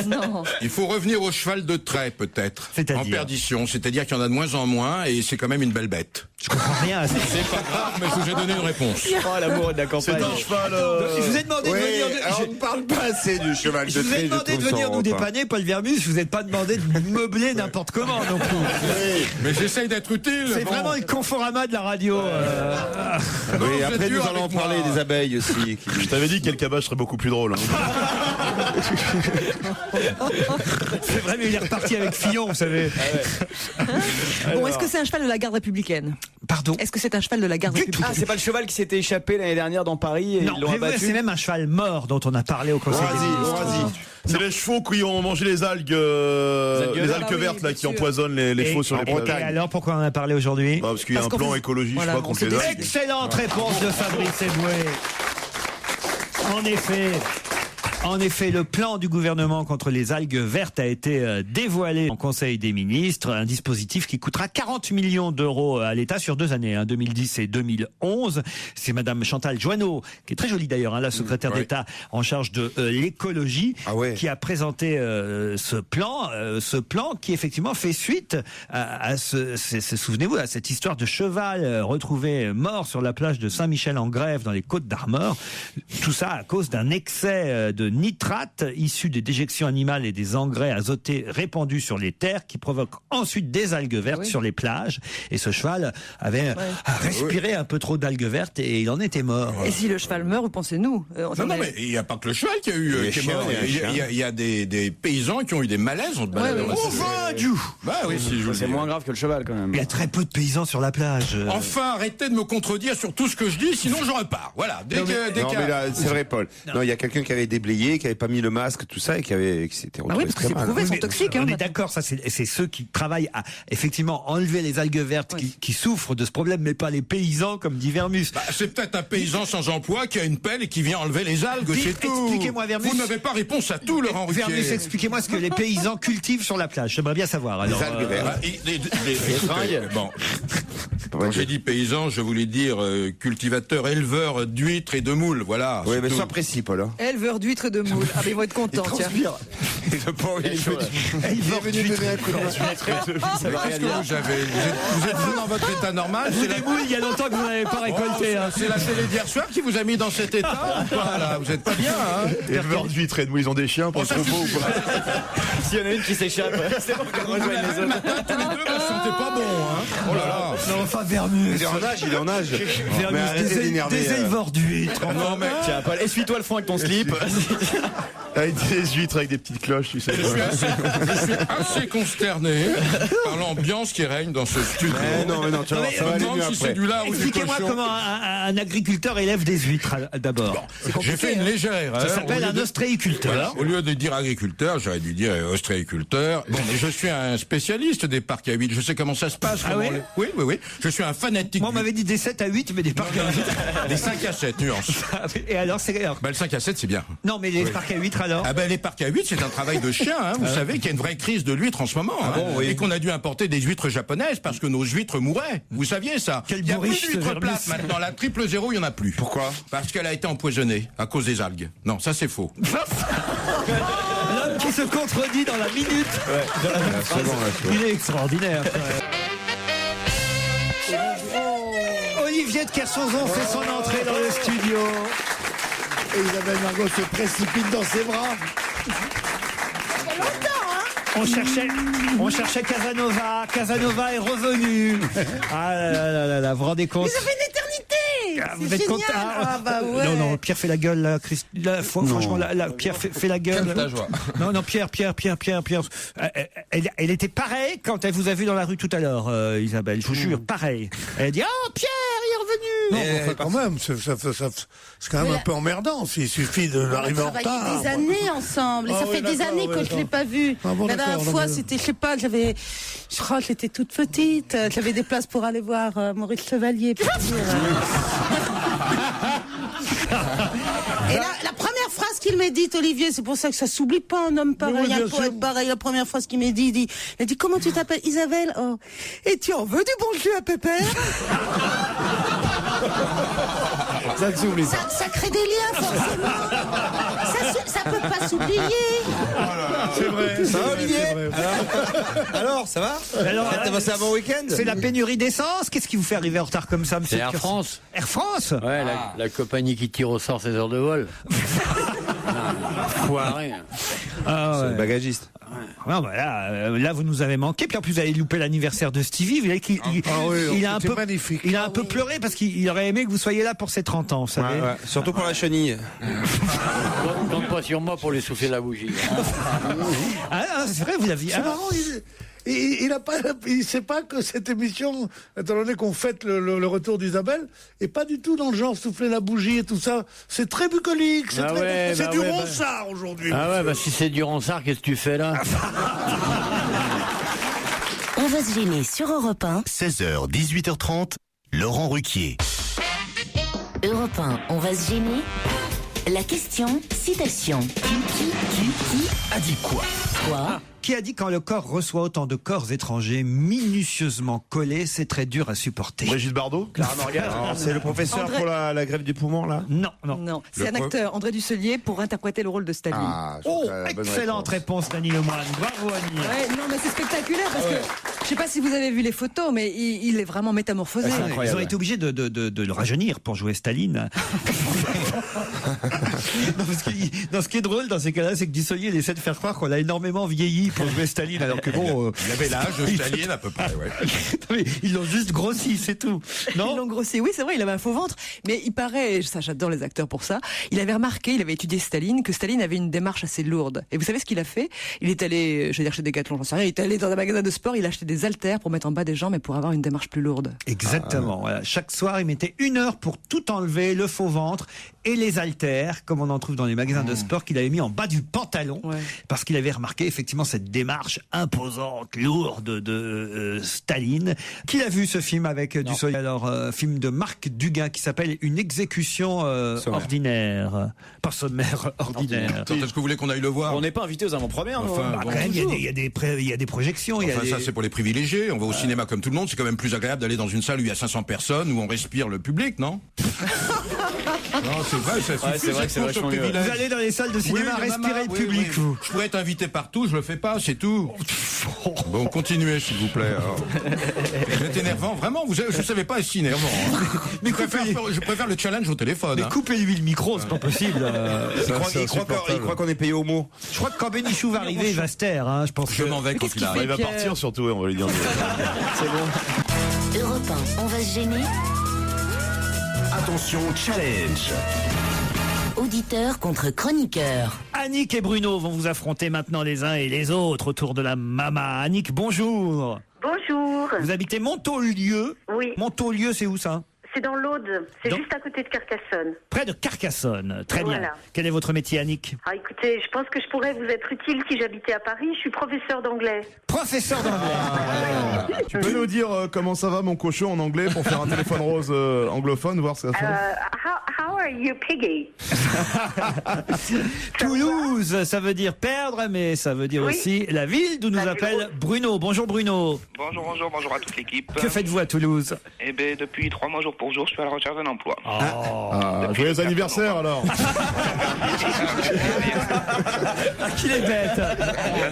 Non. Il faut revenir au cheval de trait, peut-être. C'est-à-dire en perdition. C'est-à-dire qu'il y en a de moins en moins et c'est quand même une belle bête. Je comprends rien à ça. C'est pas grave, mais je vous ai donné une réponse. Oh, l'amour de la campagne. C'est un cheval. Je vous ai demandé de venir. On ne parle pas assez du cheval Je de vous ai trait. demandé de venir nous dépanner, Paul Vermus. Je vous ai pas demandé de meubler n'importe comment non plus. Mais j'essaye d'être utile. C'est bon. vraiment le Conforama de la radio. Oui, vous êtes après nous dur allons avec moi. parler des abeilles aussi. Je t'avais dit quel cabage serait beaucoup plus drôle. C'est vrai, mais il est reparti avec Fillon, vous savez. Bon, est-ce que c'est un cheval de la garde républicaine? Pardon? Est-ce que c'est un cheval de la garde républicaine? Ah, c'est pas le cheval qui s'était échappé l'année dernière dans Paris et Non, ils l'ont abattu? c'est même un cheval mort dont on a parlé au Conseil des ministres. C'est les chevaux qui ont mangé les algues, vertes là, qui empoisonnent les chevaux sur les Et plages. alors, pourquoi on en a parlé aujourd'hui? Parce qu'il y a un plan écologie, je crois, contre les algues. Excellente réponse de Fabrice Eboué. En effet, le plan du gouvernement contre les algues vertes a été dévoilé au Conseil des ministres, un dispositif qui coûtera 40 millions d'euros à l'État sur 2 années, 2010 et 2011. C'est Madame Chantal Joanneau, qui est très jolie d'ailleurs, la secrétaire d'État en charge de l'écologie, qui a présenté ce plan qui effectivement fait suite à souvenez-vous, à cette histoire de cheval retrouvé mort sur la plage de Saint-Michel-en-Grève dans les Côtes-d'Armor. Tout ça à cause d'un excès de nitrates issus des déjections animales et des engrais azotés répandus sur les terres qui provoquent ensuite des algues vertes sur les plages. Et ce cheval avait respiré un peu trop d'algues vertes et il en était mort. Et si le cheval meurt, vous pensez nous? Non, mais il n'y a pas que le cheval qui est mort. Il y a des paysans qui ont eu des malaises. Bah oui, c'est moins grave que le cheval quand même. Il y a très peu de paysans sur la plage. Enfin, arrêtez de me contredire sur tout ce que je dis, sinon je repars. Voilà. Non, mais là, c'est vrai, Paul. Non, il y a quelqu'un qui avait déblayé, qui avait pas mis le masque, tout ça, et qui s'était retrouvé très mal. Ils sont toxiques. On est d'accord, ça c'est ceux qui travaillent à effectivement enlever les algues vertes qui souffrent de ce problème, mais pas les paysans comme dit Vermus. C'est peut-être un paysan sans emploi qui a une pelle et qui vient enlever les algues, c'est tout. Expliquez-moi, Vermus. Vous n'avez pas réponse à tout, Laurent Ruquier. Vermus, expliquez-moi ce que les paysans cultivent sur la plage. J'aimerais bien savoir. Alors, les algues vertes. Bon. Quand j'ai dit paysan, je voulais dire cultivateur, éleveur d'huîtres et de moules, voilà. Oui, mais sois précis, Paul. Éleveur d'huîtres et de moules. Ah, mais ils vont être contents, tiens. Éleveur d'huîtres et de moules. Qu'est-ce que vous avez? Vous êtes dans votre état normal? Vous des moules, il y a longtemps que vous n'avez pas récolté. C'est la télé d'hier soir qui vous a mis dans cet état? Voilà, vous êtes pas bien, hein? Éleveurs d'huîtres et de moules, ils ont des chiens pour le troupeau ou pas? S'il y en a une qui s'échappe, c'est bon qu'elle rejoigne les autres. Tous les deux, c'était pas bon, hein? Oh là là. Non, enfin, Vermus. Il est en âge, il est en âge. Vermus, des éleveurs d'huîtres. Non, mais tiens, Paul, essuie-toi le front avec ton slip. Avec des huîtres, avec des petites cloches, tu sais. Je suis assez consterné par l'ambiance qui règne dans ce studio. Non, ça va aller mieux si c'est après. du lard ou du Expliquez-moi cochon. comment un agriculteur élève des huîtres d'abord. J'ai fait une légère erreur. Ça s'appelle un ostréiculteur. Au lieu de dire agriculteur, j'aurais dû dire ostréiculteur. Bon, mais je suis un spécialiste des parcs à 8. Je sais comment ça se passe. Ah oui Oui. Je suis un fanatique. Moi, on m'avait dit des 7 à 8, mais des parcs à 8. Des 5 à 7, nuance. Et alors, c'est... Bah, le 5 à 7, c'est bien. Non, mais les parcs à 8, alors? Ah ben les parcs à huîtres, c'est un travail de chien. Hein. Vous savez qu'il y a une vraie crise de l'huître en ce moment. Ah bon, oui. Et qu'on a dû importer des huîtres japonaises parce que nos huîtres mouraient. Vous saviez ça? Quel Il y a plus bourriche, d'huîtres ce plates Vermus. maintenant. La 000, il n'y en a plus. Pourquoi? Parce qu'elle a été empoisonnée à cause des algues. Non, ça c'est faux. L'homme qui se contredit dans la minute. Il est extraordinaire. Olivier de Kersauzon fait son entrée dans le studio. Et Isabelle Margot se précipite dans ses bras. On cherchait Casanova. Casanova est revenu. Ah là, vous vous rendez compte? Mais ça fait une éternité. Vous C'est êtes génial. content? Ah bah ouais. Non, Pierre fait la gueule là, franchement, Pierre fait la gueule. Calme ta joie. Non, Pierre. Elle était pareille quand elle vous a vu dans la rue tout à l'heure, Isabelle. Je vous jure, pareil. Elle a dit oh Pierre, il est revenu. Non, quand même, c'est quand même un peu emmerdant. S'il suffit d'arriver en retard. On a travaillé des années ensemble. Et Ah ça oui, fait des d'accord, années ouais, que je l'ai pas vu. Ah bon, la dernière d'accord, fois, non, mais- c'était, je sais pas, je crois que j'étais toute petite. J'avais des places pour aller voir Maurice Chevalier. Pour dire, Et la première phrase qu'il m'a dite, Olivier, c'est pour ça que ça s'oublie pas, un homme pareil, Oui, un bien poète sûr. pareil. La première phrase qu'il m'a dit, il a dit comment tu t'appelles? Isabelle. Oh. Et tu en veux du bon jus à Pépère? Ça ne s'oublie pas. Ça crée des liens, forcément. Ça peut pas s'oublier. C'est vrai. Ça va, Olivier? c'est vrai. Alors, ça va? Alors, T'as passé un bon week-end? C'est la pénurie d'essence. Qu'est-ce qui vous fait arriver en retard comme ça, monsieur? C'est Air Kersauzon? France. Air France? Ouais, la compagnie qui tire au sort ses heures de vol. Foiré. Ah, C'est ouais. le bagagiste. Non, bah là, vous nous avez manqué. Puis en plus, vous avez loupé l'anniversaire de Stevie. Vous voyez qu'il il a un c'était peu, magnifique. il a un peu pleuré parce qu'il aurait aimé que vous soyez là pour ses 30 ans, vous savez. Ouais. Surtout pour la chenille. Compte pas sur moi pour lui souffler la bougie. Ah, c'est vrai, vous l'aviez. C'est marrant, il sait pas que cette émission, étant donné qu'on fête le retour d'Isabelle, est pas du tout dans le genre souffler la bougie et tout ça. C'est très bucolique, c'est Ah ouais, c'est bah du ouais, ronsard aujourd'hui. Ah ouais, bah si c'est du ronsard, qu'est-ce que tu fais là? On va se gêner sur Europe 1. 16h, 18h30, Laurent Ruquier. Europe 1, on va se gêner. La question, citation. Qui A dit quoi? Quoi? Qui a dit quand le corps reçoit autant de corps étrangers minutieusement collés, c'est très dur à supporter? Brigitte Bardot? Clara Morgan. Alors, c'est le professeur André- pour la grève du poumon, là? Non. Non, c'est un acteur, André Dusselier, pour interpréter le rôle de Staline. Ah, je Oh, crois que la bonne excellente réponse, Dany Lemoine. Bravo, Annie. Ouais, non, mais c'est spectaculaire parce que je sais pas si vous avez vu les photos, mais il est vraiment métamorphosé. Ils ont été obligés de le rajeunir pour jouer Staline. Non, parce que, non, ce qui est drôle dans ces cas-là, c'est que Dusselier il essaie de faire croire qu'on a énormément vieilli pour jouer Staline, alors que bon. Il avait l'âge de Staline à peu près, ouais. Non, mais ils l'ont juste grossi, c'est tout. Non. Ils l'ont grossi. Oui, c'est vrai, il avait un faux ventre. Mais il paraît, ça j'adore les acteurs pour ça, il avait remarqué, il avait étudié Staline, que Staline avait une démarche assez lourde. Et vous savez ce qu'il a fait? Il est allé, je vais dire chez Decathlon, j'en sais rien, il est allé dans un magasin de sport, il a acheté des haltères pour mettre en bas des jambes, mais pour avoir une démarche plus lourde. Exactement. Voilà. Chaque soir, il mettait 1 heure pour tout enlever, le faux ventre et les haltères, comme on en trouve dans les magasins de sport, qu'il avait mis en bas du pantalon, parce qu'il avait remarqué effectivement cette démarche imposante, lourde de Staline. Qui a vu ce film avec Dussolier? Alors, film de Marc Duguin qui s'appelle Une exécution ordinaire. Pas sommaire, ordinaire. Quand est-ce que vous voulez qu'on aille le voir? On n'est pas invité aux avant-premières. Enfin, Quand même, il y a des projections. il y a Enfin, des- ça, c'est pour les privilégiés. On va au cinéma comme tout le monde. C'est quand même plus agréable d'aller dans une salle où il y a 500 personnes, où on respire le public, non? Non, c'est vrai, ça suffit. c'est vrai que c'est pour ce vachement mieux. privilège. Vous allez dans les salles de cinéma Oui, respirer le oui, public, oui. vous. Je pourrais être invité partout, je le fais pas, c'est tout. Bon, continuez, s'il vous plaît. alors. Vous êtes énervant, vraiment, je savais pas être si énervant. hein. Mais Je préfère le challenge au téléphone. Mais hein. coupez-lui le micro, c'est pas possible. Il croit qu'on est payé au mot. Je crois que quand Bénichou va arriver, il va se taire. Hein, je pense Je que... m'en vais quand il Il arrive. va partir surtout, on va lui dire. C'est bon. Europe 1, on va se gêner. Attention, challenge. Auditeur contre chroniqueur. Annick et Bruno vont vous affronter maintenant les uns et les autres autour de la Mama. Annick, bonjour. Bonjour. Vous habitez Montaulieu. Oui. Montaulieu, c'est où ça? C'est dans l'Aude, c'est Dans- juste à côté de Carcassonne. Près de Carcassonne. Très bien. Voilà. Quel est votre métier, Annick? Ah, écoutez, je pense que je pourrais vous être utile si j'habitais à Paris. Je suis professeur d'anglais. Professeur d'anglais. Tu peux nous dire comment ça va mon cochon en anglais pour faire un téléphone rose anglophone, voir ce que ça fait How are you, Piggy? Toulouse, ça veut dire perdre, mais ça veut dire Oui. aussi la ville d'où nous appelle Bruno. Bonjour Bruno. Bonjour à toute l'équipe. Que faites-vous à Toulouse? Eh bien, depuis 3 mois jour pour jour, je suis à la recherche d'un emploi. Joyeux anniversaire alors. Qu'il est bête. Ça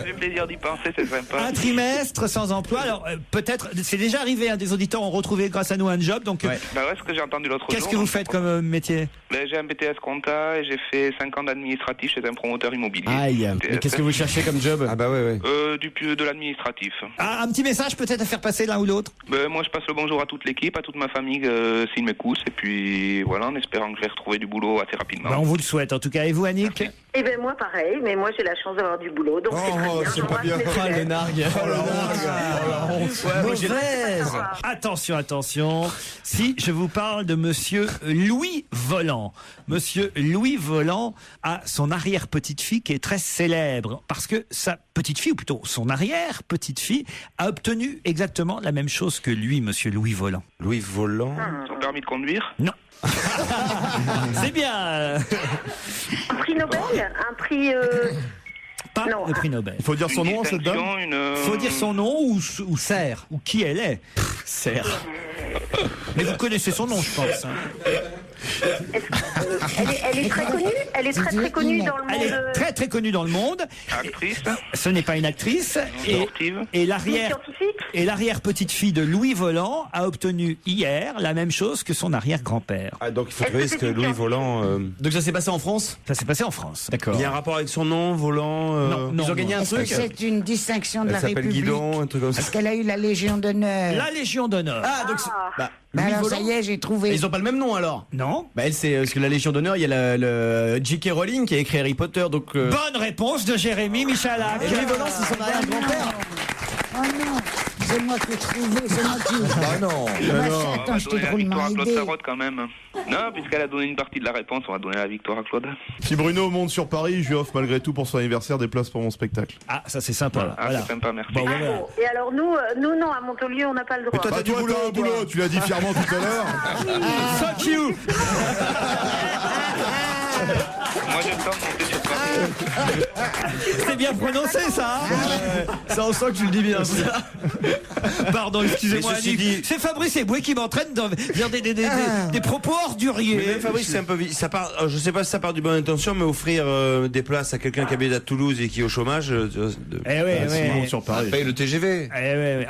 fait plaisir d'y penser, c'est sympa. Un trimestre sans emploi. Alors peut-être, c'est déjà arrivé, hein, des auditeurs ont retrouvé grâce à nous un job. Donc, Bah ouais, ce que j'ai entendu l'autre jour. qu'est-ce que vous faites comme métier? Ben, j'ai un BTS compta et j'ai fait 5 ans d'administratif chez un promoteur immobilier. Aïe. Mais qu'est-ce que vous cherchez comme job? Ah bah ouais. De l'administratif. Ah, un petit message peut-être à faire passer l'un ou l'autre? Ben, moi, je passe le bonjour à toute l'équipe, à toute ma famille s'ils m'écoutent. Et puis voilà, en espérant que je vais retrouver du boulot assez rapidement. Bah, on vous le souhaite en tout cas. Et vous, Annick? Eh bien, moi, pareil, mais moi, j'ai la chance d'avoir du boulot. Donc, c'est très bien. Oh, les nargues. Mauvaise. Attention. Si je vous parle de monsieur Louis Volant. Monsieur Louis Volant a son arrière-petite-fille qui est très célèbre parce que sa petite-fille, ou plutôt son arrière-petite-fille, a obtenu exactement la même chose que lui, monsieur Louis Volant. Louis Volant. Son permis de conduire? Non. C'est bien. Un prix Nobel? Un prix... Pas le prix Nobel. Il faut dire son nom à cette dame. Faut dire son nom ou Serre, ou qui elle est. Serre. Mais vous connaissez son nom, je pense. Elle est très connue? Elle est très très connue dans le monde. Elle est très très connue dans le monde. Actrice? Ce n'est pas une actrice. Sportive? Et l'arrière petite fille de Louis Volant a obtenu hier la même chose que son arrière-grand-père. Ah, donc il faut trouver ce que Louis Volant. Donc ça s'est passé en France? Ça s'est passé en France. D'accord. Il y a un rapport avec son nom, Volant. Non, Ils ont gagné un Est-ce truc? que c'est une distinction de Elle la s'appelle République? Guidon, un truc comme ça. Est-ce qu'elle a eu la Légion d'honneur? La Légion d'honneur. Ah, donc Bah Louis alors ça Volant. y est, j'ai trouvé. Ils ont pas le même nom alors? Non. Bah elle c'est parce que la Légion d'honneur, il y a le J.K. Rowling qui a écrit Harry Potter, donc. Bonne réponse de Jérémy Michalak. Et Louis Volant, c'est son arrière-grand-père. Oh non, c'est moi qui ai trouvé, c'est moi qui... Ah non. Attends, je t'ai la victoire drôlement à Claude aidé. Sarraute quand même. Non, puisqu'elle a donné une partie de la réponse, on va donner la victoire à Claude. Si Bruno monte sur Paris, je lui offre malgré tout pour son anniversaire des places pour mon spectacle. Ah, ça c'est sympa. Ah, Voilà. c'est sympa, merci. Bon, Ah voilà. bon. Et alors, nous, non, à Montpellier, on n'a pas le droit. Bah, toi, t'as un boulot, tu l'as dit fièrement tout à l'heure. Fuck you. Moi, j'ai le temps de monter sur Paris. C'est bien prononcé ça. Hein? Ça on sent que tu le dis bien. Ça. Pardon, excusez-moi. Mais ceci Annick. dit- C'est Fabrice Eboué qui m'entraîne vers des propos orduriers. Mais même Fabrice, c'est un peu. Ça part. Je sais pas si ça part du bonne intention, mais offrir des places à quelqu'un qui habite à Toulouse et qui est au chômage. Eh oui, oui. Sur Paris. Paye le TGV.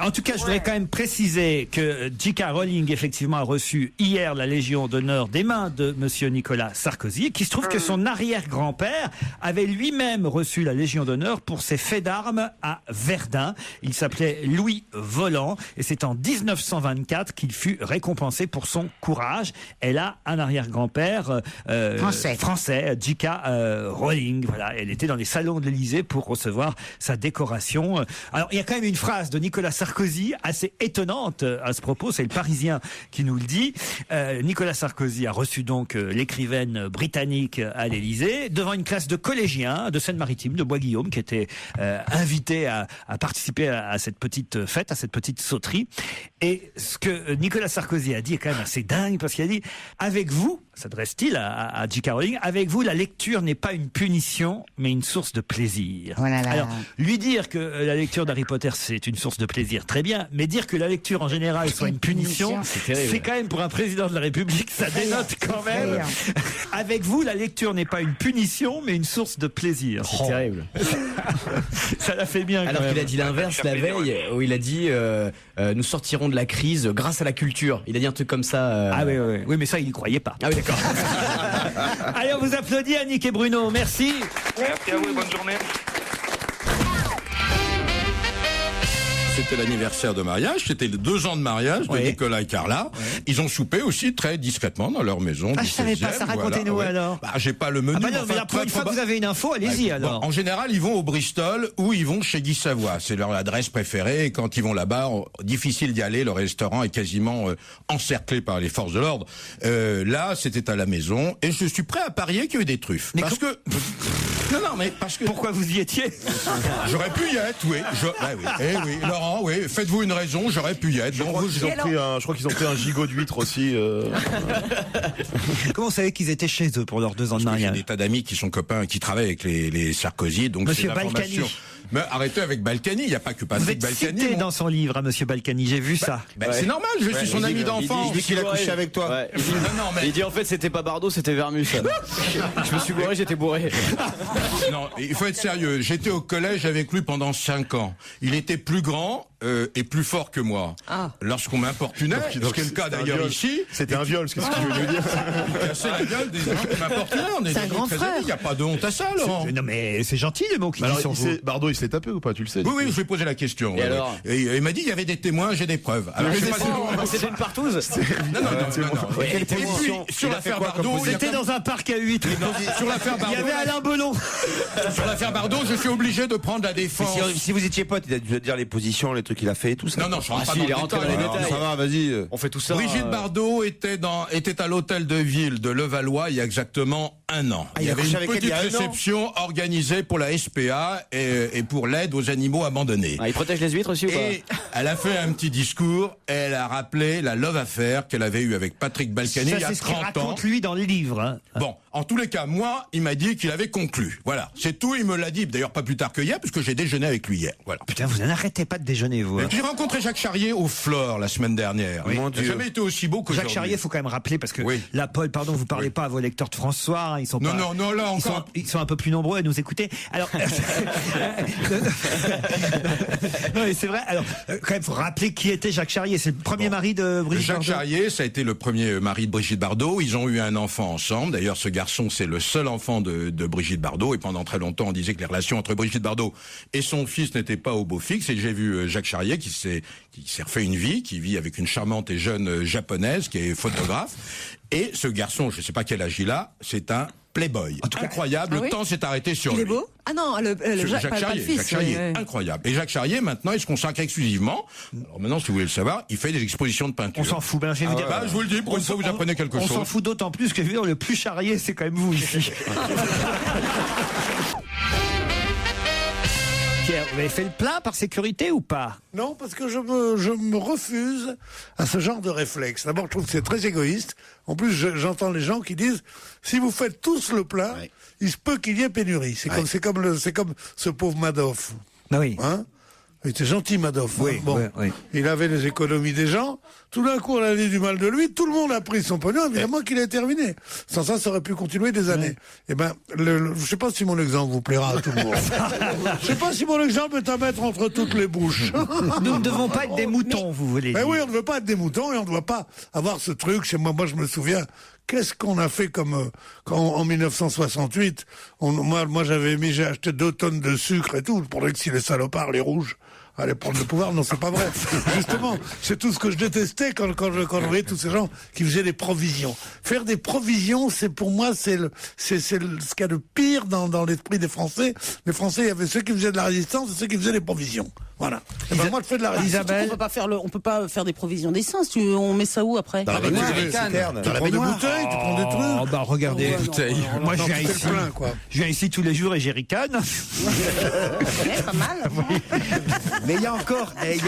En tout cas, je voudrais quand même préciser que J.K. Rowling, effectivement, a reçu hier la Légion d'honneur des mains de monsieur Nicolas Sarkozy, et qu'il se trouve que son arrière-grand-père avait lui-même reçu la Légion d'honneur pour ses faits d'armes à Verdun. Il s'appelait Louis Volant, et c'est en 1924 qu'il fut récompensé pour son courage. Elle a un arrière-grand-père français, J.K. Rowling. Voilà, elle était dans les salons de l'Élysée pour recevoir sa décoration. Alors, il y a quand même une phrase de Nicolas Sarkozy assez étonnante à ce propos, c'est le Parisien qui nous le dit. Nicolas Sarkozy a reçu donc l'écrivaine britannique à l'Élysée devant une classe de collégiens de Seine-Maritime, de Bois-Guillaume, qui était invité à participer à cette petite fête, à cette petite sauterie. Et ce que Nicolas Sarkozy a dit est quand même assez dingue, parce qu'il a dit « Avec vous », s'adresse-t-il à J.K. Rowling, « avec vous, la lecture n'est pas une punition, mais une source de plaisir. Oh là là. » Alors, lui dire que la lecture d'Harry Potter, c'est une source de plaisir, très bien, mais dire que la lecture en général soit une punition, c'est quand même pour un président de la République, ça dénote quand même. Avec vous, la lecture n'est pas une punition, mais une source de plaisir. C'est terrible. Ça l'a fait bien. Alors qu'il a dit l'inverse la veille, où il a dit nous sortirons de la crise grâce à la culture. Il a dit un truc comme ça. Ah oui, mais ça, il y croyait pas. Ah oui, d'accord. Allez, on vous applaudit, Annick et Bruno. Merci. Merci à vous et bonne journée. c'était l'anniversaire de mariage, c'était les 2 ans de mariage de Nicolas et Carla. Ils ont soupé aussi très discrètement dans leur maison. Ah, je savais pas ça, racontez-nous alors. Bah, j'ai pas le menu. Ah bah non, mais la première fois que vous avez une info, allez-y alors. Bon, en général, ils vont au Bristol ou ils vont chez Guy Savoy. C'est leur adresse préférée. Et quand ils vont là-bas, difficile d'y aller. Le restaurant est quasiment encerclé par les forces de l'ordre. Là, c'était à la maison. Et je suis prêt à parier qu'il y a eu des truffes. Mais parce que... Non, mais parce que... Pourquoi vous y étiez? J'aurais pu y être, oui. Eh oui, Laurent, oui. Faites-vous une raison, j'aurais pu y être. Je crois qu'ils ont pris un gigot d'huître aussi. Comment vous savez qu'ils étaient chez eux pour leurs 2 ans de mariage? J'ai des tas d'amis qui sont copains, qui travaillent avec les Sarkozy. Donc Monsieur c'est Balkany. Mais arrêtez avec Balkany, il n'y a pas que Patrick Balkany. Vous êtes cité dans son livre, hein, Monsieur Balkany, j'ai vu ça. C'est normal, je suis son ami d'enfance. Il dit qu'il a couché avec toi. Ouais, il dit en fait c'était pas Bardot, c'était Vermus. Je me suis bourré, j'étais bourré. Non, il faut être sérieux. J'étais au collège avec lui pendant 5 ans. Il était plus grand et plus fort que moi. Lorsqu'on m'importunait, ce qui est le cas d'ailleurs ici. C'était un viol, c'est ce que je veux dire. Casser la gueule des gens qui m'importunaient. On est un grand frère. Il n'y a pas de honte à ça, Laurent. Non mais c'est gentil les mots qui disent sur vous. Bardot, il s'est tapé ou pas, tu le sais? Oui, je lui ai posé la question. Et alors et il m'a dit il y avait des témoins, j'ai des preuves. Alors, c'était une partouze. Non. Et puis, sur l'affaire Bardot, c'était dans un parc à huîtres. Sur l'affaire Bardot, il y avait Alain Belon. Sur l'affaire Bardot, je suis obligé de prendre la défense. Si vous étiez pote, il a dû te dire les positions, les trucs qu'il a fait et tout ça. Non, je rentre pas il est dans rentré le dans les détail. détails. Ça va, vas-y. On fait tout ça. Brigitte Bardot était à l'hôtel de ville de Levallois il y a exactement 1 an. Il y avait une petite réception organisée pour la SPA et pour l'aide aux animaux abandonnés. Il protège les huîtres aussi ou pas? Et elle a fait un petit discours et elle a rappelé la love affair qu'elle avait eue avec Patrick Balkany il y a 30 ans. C'est ce qu'il raconte lui dans le livre. Hein. Bon, en tous les cas, moi, il m'a dit qu'il avait conclu. Voilà, c'est tout, il me l'a dit. D'ailleurs, pas plus tard que hier, puisque j'ai déjeuné avec lui hier. Voilà. Putain, vous n'arrêtez pas de déjeuner, vous. J'ai rencontré Jacques Charrier au Flore la semaine dernière. Oui. Il n'a jamais été aussi beau que Jacques Charrier, il faut quand même rappeler, parce que là, Paul, pardon, vous parlez pas à vos lecteurs de François, ils sont pas... Non, là encore... Ils sont un peu plus nombreux à nous écouter. Alors... non, mais c'est vrai, alors, quand même, faut rappeler qui était Jacques Charrier. C'est le premier mari de Brigitte Bardot. Jacques Charrier, ça a été le premier mari de Brigitte Bardot. Ils ont eu un enfant ensemble. D'ailleurs, ce garçon, c'est le seul enfant de Brigitte Bardot. Et pendant très longtemps, on disait que les relations entre Brigitte Bardot et son fils n'étaient pas au beau fixe. Et j'ai vu Jacques Charrier qui s'est refait une vie, qui vit avec une charmante et jeune japonaise qui est photographe. Et ce garçon, je ne sais pas quel âge il a, c'est un playboy. Incroyable. Le temps s'est arrêté sur lui. Il est beau? Ah non, Jacques Charrier, incroyable. Et Jacques Charrier, maintenant, il se consacre exclusivement. Alors maintenant, si vous voulez le savoir, il fait des expositions de peinture. On s'en fout. Ben, je vais vous dire. Je vous le dis, pour une fois, vous apprenez quelque chose. On s'en fout d'autant plus que le plus Charrier, c'est quand même vous ici. Pierre, vous avez fait le plein par sécurité ou pas? Non, parce que je me refuse à ce genre de réflexe. D'abord, je trouve que c'est très égoïste. En plus, j'entends les gens qui disent, si vous faites tous le plein, il se peut qu'il y ait pénurie. C'est comme ce pauvre Madoff. Ah oui. Hein? Il était gentil, Madoff. Oui, oui. Il avait les économies des gens. Tout d'un coup, on a dit du mal de lui. Tout le monde a pris son pognon. Évidemment qu'il est terminé. Sans ça aurait pu continuer des années. Eh ben, je sais pas si mon exemple vous plaira à tout le monde. Je sais pas si mon exemple est à mettre entre toutes les bouches. Nous ne devons pas être des moutons, vous voulez dire. Oui, on ne veut pas être des moutons et on ne doit pas avoir ce truc. Chez moi, je me souviens. Qu'est-ce qu'on a fait quand en 1968, moi j'ai acheté 2 tonnes de sucre et tout, pour que si les salopards, les rouges, allaient prendre le pouvoir. Non, c'est pas vrai. Justement, c'est tout ce que je détestais quand je voyais tous ces gens qui faisaient des provisions. Faire des provisions, c'est pour moi, c'est ce qu'il y a de pire dans l'esprit des Français. Les Français, il y avait ceux qui faisaient de la résistance et ceux qui faisaient des provisions. Voilà. Et ben moi, je fais de la résistance. Isabelle, on peut pas faire des provisions d'essence. On met ça où après? Dans la baignoire. Tu prends des bouteilles, tu prends des trucs. Oh bah regardez, moi je viens ici. Je viens ici tous les jours et j'ai ricane. Pas mal. Mais il y a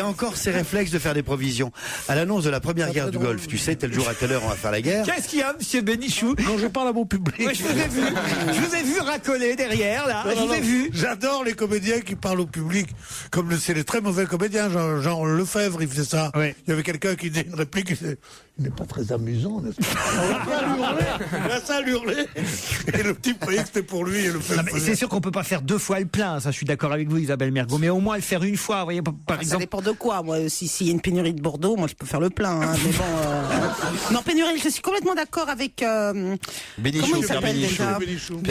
encore ces réflexes de faire des provisions. À l'annonce de la première guerre du Golfe, tu sais, tel jour à telle heure on va faire la guerre. Qu'est-ce qu'il y a, monsieur Bénichou? Non, je parle à mon public. Oui, je vous ai vu racoler derrière, là. Je vous ai vu. J'adore les comédiens qui parlent au public, comme c'est les très mauvais comédiens, genre Lefebvre, il faisait ça. Oui. Il y avait quelqu'un qui disait une réplique, il n'est pas très amusant, n'est-ce pas? La salle hurlait. Et le petit croyait que c'était pour lui. Et c'est sûr qu'on peut pas faire 2 fois le plein, ça je suis d'accord avec vous, Isabelle Mergo, mais au moins le faire une fois, vous voyez, par exemple. Ça dépend de quoi. Moi, s'il y a une pénurie de Bordeaux, moi je peux faire le plein. Hein, mais bon, non, pénurie, je suis complètement d'accord avec. Bénichou, comment il s'appelle déjà? Bénichou.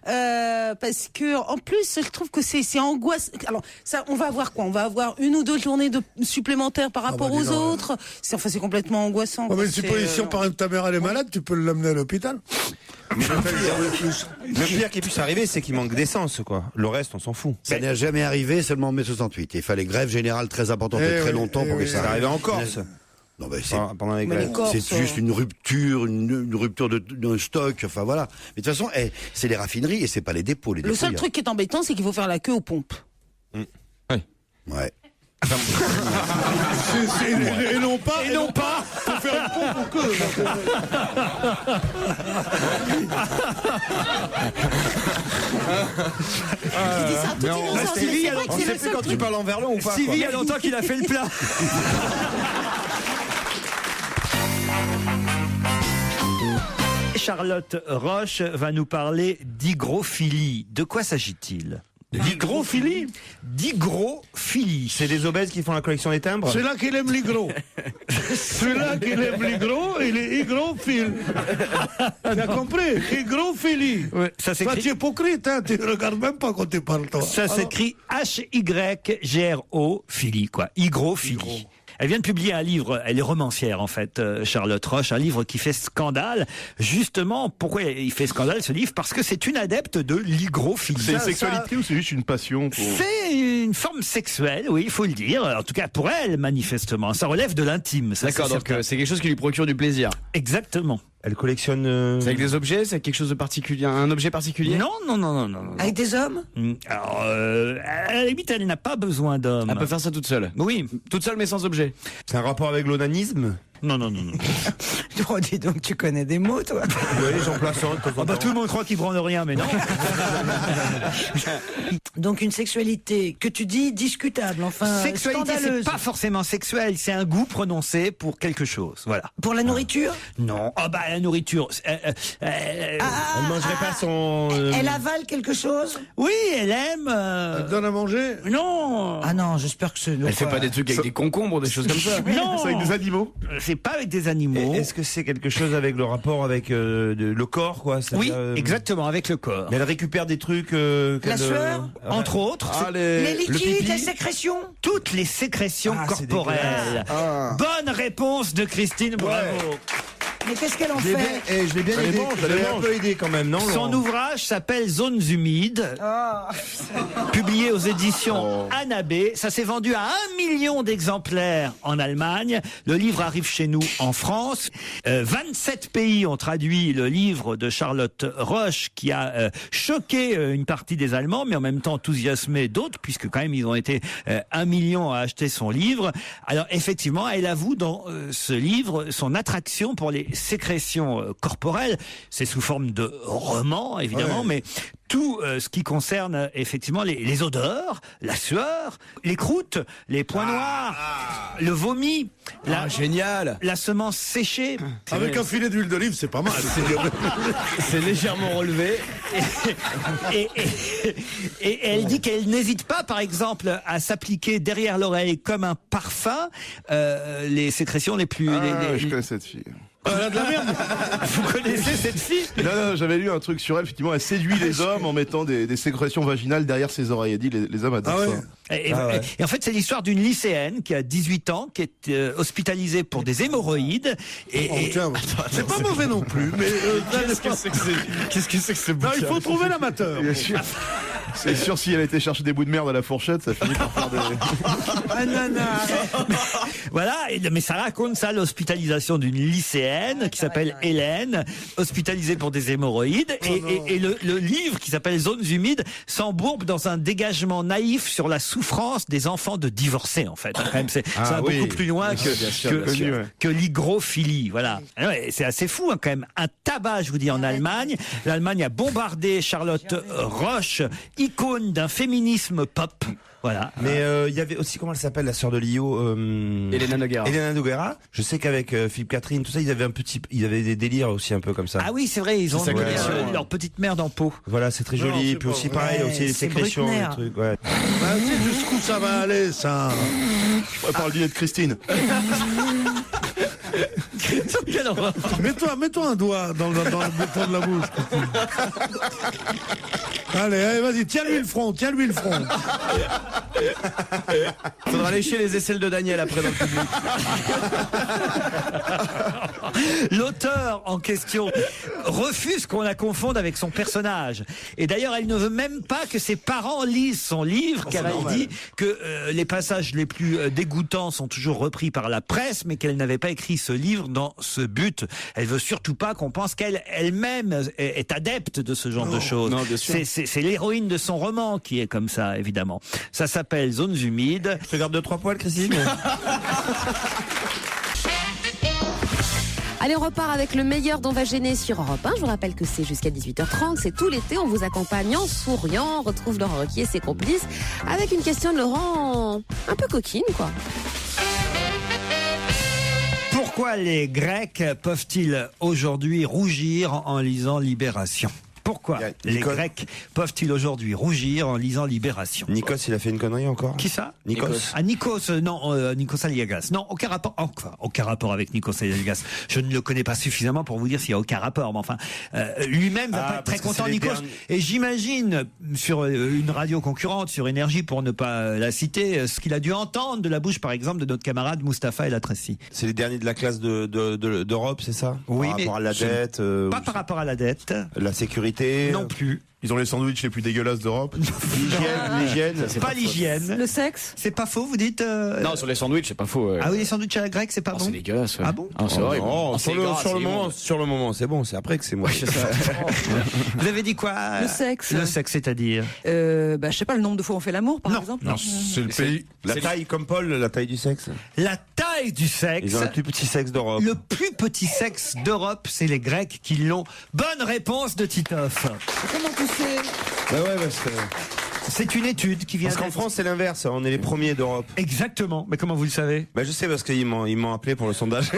parce que en plus, je trouve que c'est angoisse. Alors, ça, on va avoir quoi? On va avoir 1 ou 2 journées supplémentaires par rapport aux autres. C'est complètement angoissant. Mais si par exemple ta mère elle est malade, tu peux l'amener à l'hôpital. Le pire qui puisse arriver, c'est qu'il manque d'essence, quoi. Le reste, on s'en fout. Ça n'est jamais arrivé, seulement en mai 68. Il fallait grève générale très importante et très longtemps pour que ça arrive. en Corse. Non, mais c'est pendant les grèves. C'est juste une rupture, une rupture de stock. Enfin voilà. Mais de toute façon, c'est les raffineries et c'est pas les dépôts. Le seul truc qui est embêtant, c'est qu'il faut faire la queue aux pompes. Ouais. Et non pas pour faire une pompe aux queues. Stevie, on sait plus quand tu parles en verlan ou pas. Stevie, il y a longtemps qu'il a fait le plat. Charlotte Roche va nous parler d'hygrophilie. De quoi s'agit-il? L'hygrophilie? D'hygrophilie. C'est des obèses qui font la collection des timbres? C'est là qu'il aime l'hygro. Celui-là qui aime l'hygro, il est hygrophile. Tu as compris? Hygrophilie. Ouais, ça s'écrit... Toi, tu es hypocrite, hein? Tu ne regardes même pas quand tu parles, toi. Ça s'écrit H-Y-G-R-O, philie, quoi. Hygrophilie. Elle vient de publier un livre, elle est romancière en fait, Charlotte Roche, un livre qui fait scandale. Justement, pourquoi il fait scandale ce livre? Parce que c'est une adepte de l'hygrophilie. C'est une sexualité ou c'est juste une passion C'est une forme sexuelle, oui, il faut le dire. En tout cas pour elle, manifestement. Ça relève de l'intime. D'accord, donc c'est quelque chose qui lui procure du plaisir. Exactement. Elle collectionne... C'est avec des objets? C'est quelque chose de particulier? Un objet particulier? Non. Avec des hommes? Alors, à la limite, elle n'a pas besoin d'hommes. Elle peut faire ça toute seule? Oui. Toute seule mais sans objet? C'est un rapport avec l'onanisme? Non. Oh, dis donc, tu connais des mots, toi. Oui, j'en place un. Tout le monde croit qu'il branle rien, mais non. Donc une sexualité que tu dis discutable, enfin sexualité, scandaleuse. c'est pas forcément sexuel, c'est un goût prononcé pour quelque chose, voilà. Pour la nourriture? Non. La nourriture. Elle mangerait pas son. Elle avale quelque chose? Oui, elle aime. Elle donne à manger? Non. Ah non, j'espère que c'est. Elle fait pas des trucs avec des concombres, des choses comme ça? Non. C'est avec des animaux? C'est pas avec des animaux. Est-ce que c'est quelque chose avec le rapport avec le corps, quoi? Oui, exactement, avec le corps. Mais elle récupère des trucs. La sueur? Entre autres. Les liquides, les sécrétions? Toutes les sécrétions corporelles. Bonne réponse de Christine, bravo. Mais qu'est-ce qu'elle en fait? Je l'ai bien aidé. Je l'ai un peu aidé quand même, non? Son ouvrage s'appelle Zones humides, publié aux éditions Annabé. Ça s'est vendu à 1 million d'exemplaires en Allemagne. Le livre arrive chez nous en France. 27 pays ont traduit le livre de Charlotte Roche, qui a choqué une partie des Allemands, mais en même temps enthousiasmé d'autres, puisque quand même ils ont été 1 million à acheter son livre. Alors effectivement, elle avoue dans ce livre son attraction pour les sécrétions corporelles. C'est sous forme de roman, évidemment, mais tout ce qui concerne effectivement les odeurs, la sueur, les croûtes, les points noirs, le vomi, génial, la semence séchée. Avec un filet d'huile d'olive, c'est pas mal. C'est légèrement relevé. Et elle dit qu'elle n'hésite pas, par exemple, à s'appliquer derrière l'oreille comme un parfum les sécrétions les plus... Je connais cette fille. Elle a de la merde. Vous connaissez cette fille? Non, j'avais lu un truc sur elle. Effectivement, elle séduit les hommes en mettant des sécrétions vaginales derrière ses oreilles. Elle dit les hommes adorent ça. Et en fait, c'est l'histoire d'une lycéenne qui a 18 ans, qui est hospitalisée pour des hémorroïdes. C'est pas mauvais non plus, mais qu'est-ce que c'est que ce bouquin? Il faut trouver l'amateur. Bien sûr. C'est sûr, si elle a été chercher des bouts de merde à la fourchette, ça finit par faire des... Voilà, mais ça raconte ça, l'hospitalisation d'une lycéenne qui s'appelle Hélène, hospitalisée pour des hémorroïdes. Et le livre qui s'appelle Zones humides s'embourbe dans un dégagement naïf sur la souffrance des enfants de divorcés, en fait. Quand même, ça va beaucoup plus loin que l'hygrophilie. Voilà. C'est assez fou, hein, quand même. Un tabac, je vous dis, en Allemagne. L'Allemagne a bombardé Charlotte Roche, icône d'un féminisme pop. Voilà. Mais il y avait aussi, comment elle s'appelle, la sœur de Lio, Elena Noguera. Je sais qu'avec Philippe Catherine, tout ça, ils avaient des délires aussi un peu comme ça. Ah oui, c'est vrai, ils ont leur petite merde en peau. Voilà, c'est très joli. Puis aussi pareil, aussi les sécrétions, les trucs. Ouais. Jusqu'où ça va aller, ça? On va parler du dîner de Christine. Quel Mets-toi un doigt dans le bouton de la bouche. Allez, vas-y, tiens-lui le front. Faudra lécher les aisselles de Daniel après dans le public. L'auteur en question refuse qu'on la confonde avec son personnage. Et d'ailleurs, elle ne veut même pas que ses parents lisent son livre, car elle dit que les passages les plus dégoûtants sont toujours repris par la presse, mais qu'elle n'avait pas écrit ce livre dans ce but. Elle veut surtout pas qu'on pense qu'elle-même est adepte de ce genre de choses. Non, bien sûr. C'est l'héroïne de son roman qui est comme ça, évidemment. Ça s'appelle Zones humides. Je te garde 2-3 poils, Christine. Allez, on repart avec le meilleur d'On va gêner sur Europe 1. Je vous rappelle que c'est jusqu'à 18h30. C'est tout l'été. On vous accompagne en souriant. On retrouve Laurent Ruquier et ses complices avec une question de Laurent un peu coquine, quoi. Pourquoi les Grecs peuvent-ils aujourd'hui rougir en lisant Libération ? Pourquoi les Grecs peuvent-ils aujourd'hui rougir en lisant Libération ? Nikos, il a fait une connerie encore ? Qui ça ? Nikos. Ah, Nikos, non, Nikos Aliagas. Non, aucun rapport avec Nikos Aliagas. Je ne le connais pas suffisamment pour vous dire s'il y a aucun rapport. Mais enfin, lui-même va pas être très content, Nikos. Et j'imagine, sur une radio concurrente, sur Énergie, pour ne pas la citer, ce qu'il a dû entendre de la bouche, par exemple, de notre camarade Mustapha El Atrassi. C'est les derniers de la classe d'Europe, c'est ça ? Oui, par rapport à la dette. Pas par rapport à la dette. La sécurité. Non plus. Ils ont les sandwichs les plus dégueulasses d'Europe. L'hygiène. Pas l'hygiène. Le sexe. C'est pas faux, vous dites Non, sur les sandwichs, c'est pas faux. Ah oui, les sandwichs à la grecque, c'est pas bon. C'est dégueulasse. Ouais. Ah bon? C'est horrible. Non, sur le moment, c'est bon. C'est après que c'est moi. Vous avez dit quoi? Le sexe. Le sexe, c'est-à-dire je sais pas, le nombre de fois on fait l'amour, par exemple. Non, c'est le pays. La taille, comme Paul, la taille du sexe. La taille du sexe. Ils ont le plus petit sexe d'Europe. Le plus petit sexe d'Europe, c'est les Grecs qui l'ont. Bonne réponse de Titoff. Comment tu sais? C'est une étude qui vient. Parce qu'en France, c'est l'inverse. On est les premiers d'Europe. Exactement. Mais comment vous le savez? Je sais parce qu'ils m'ont appelé pour le sondage.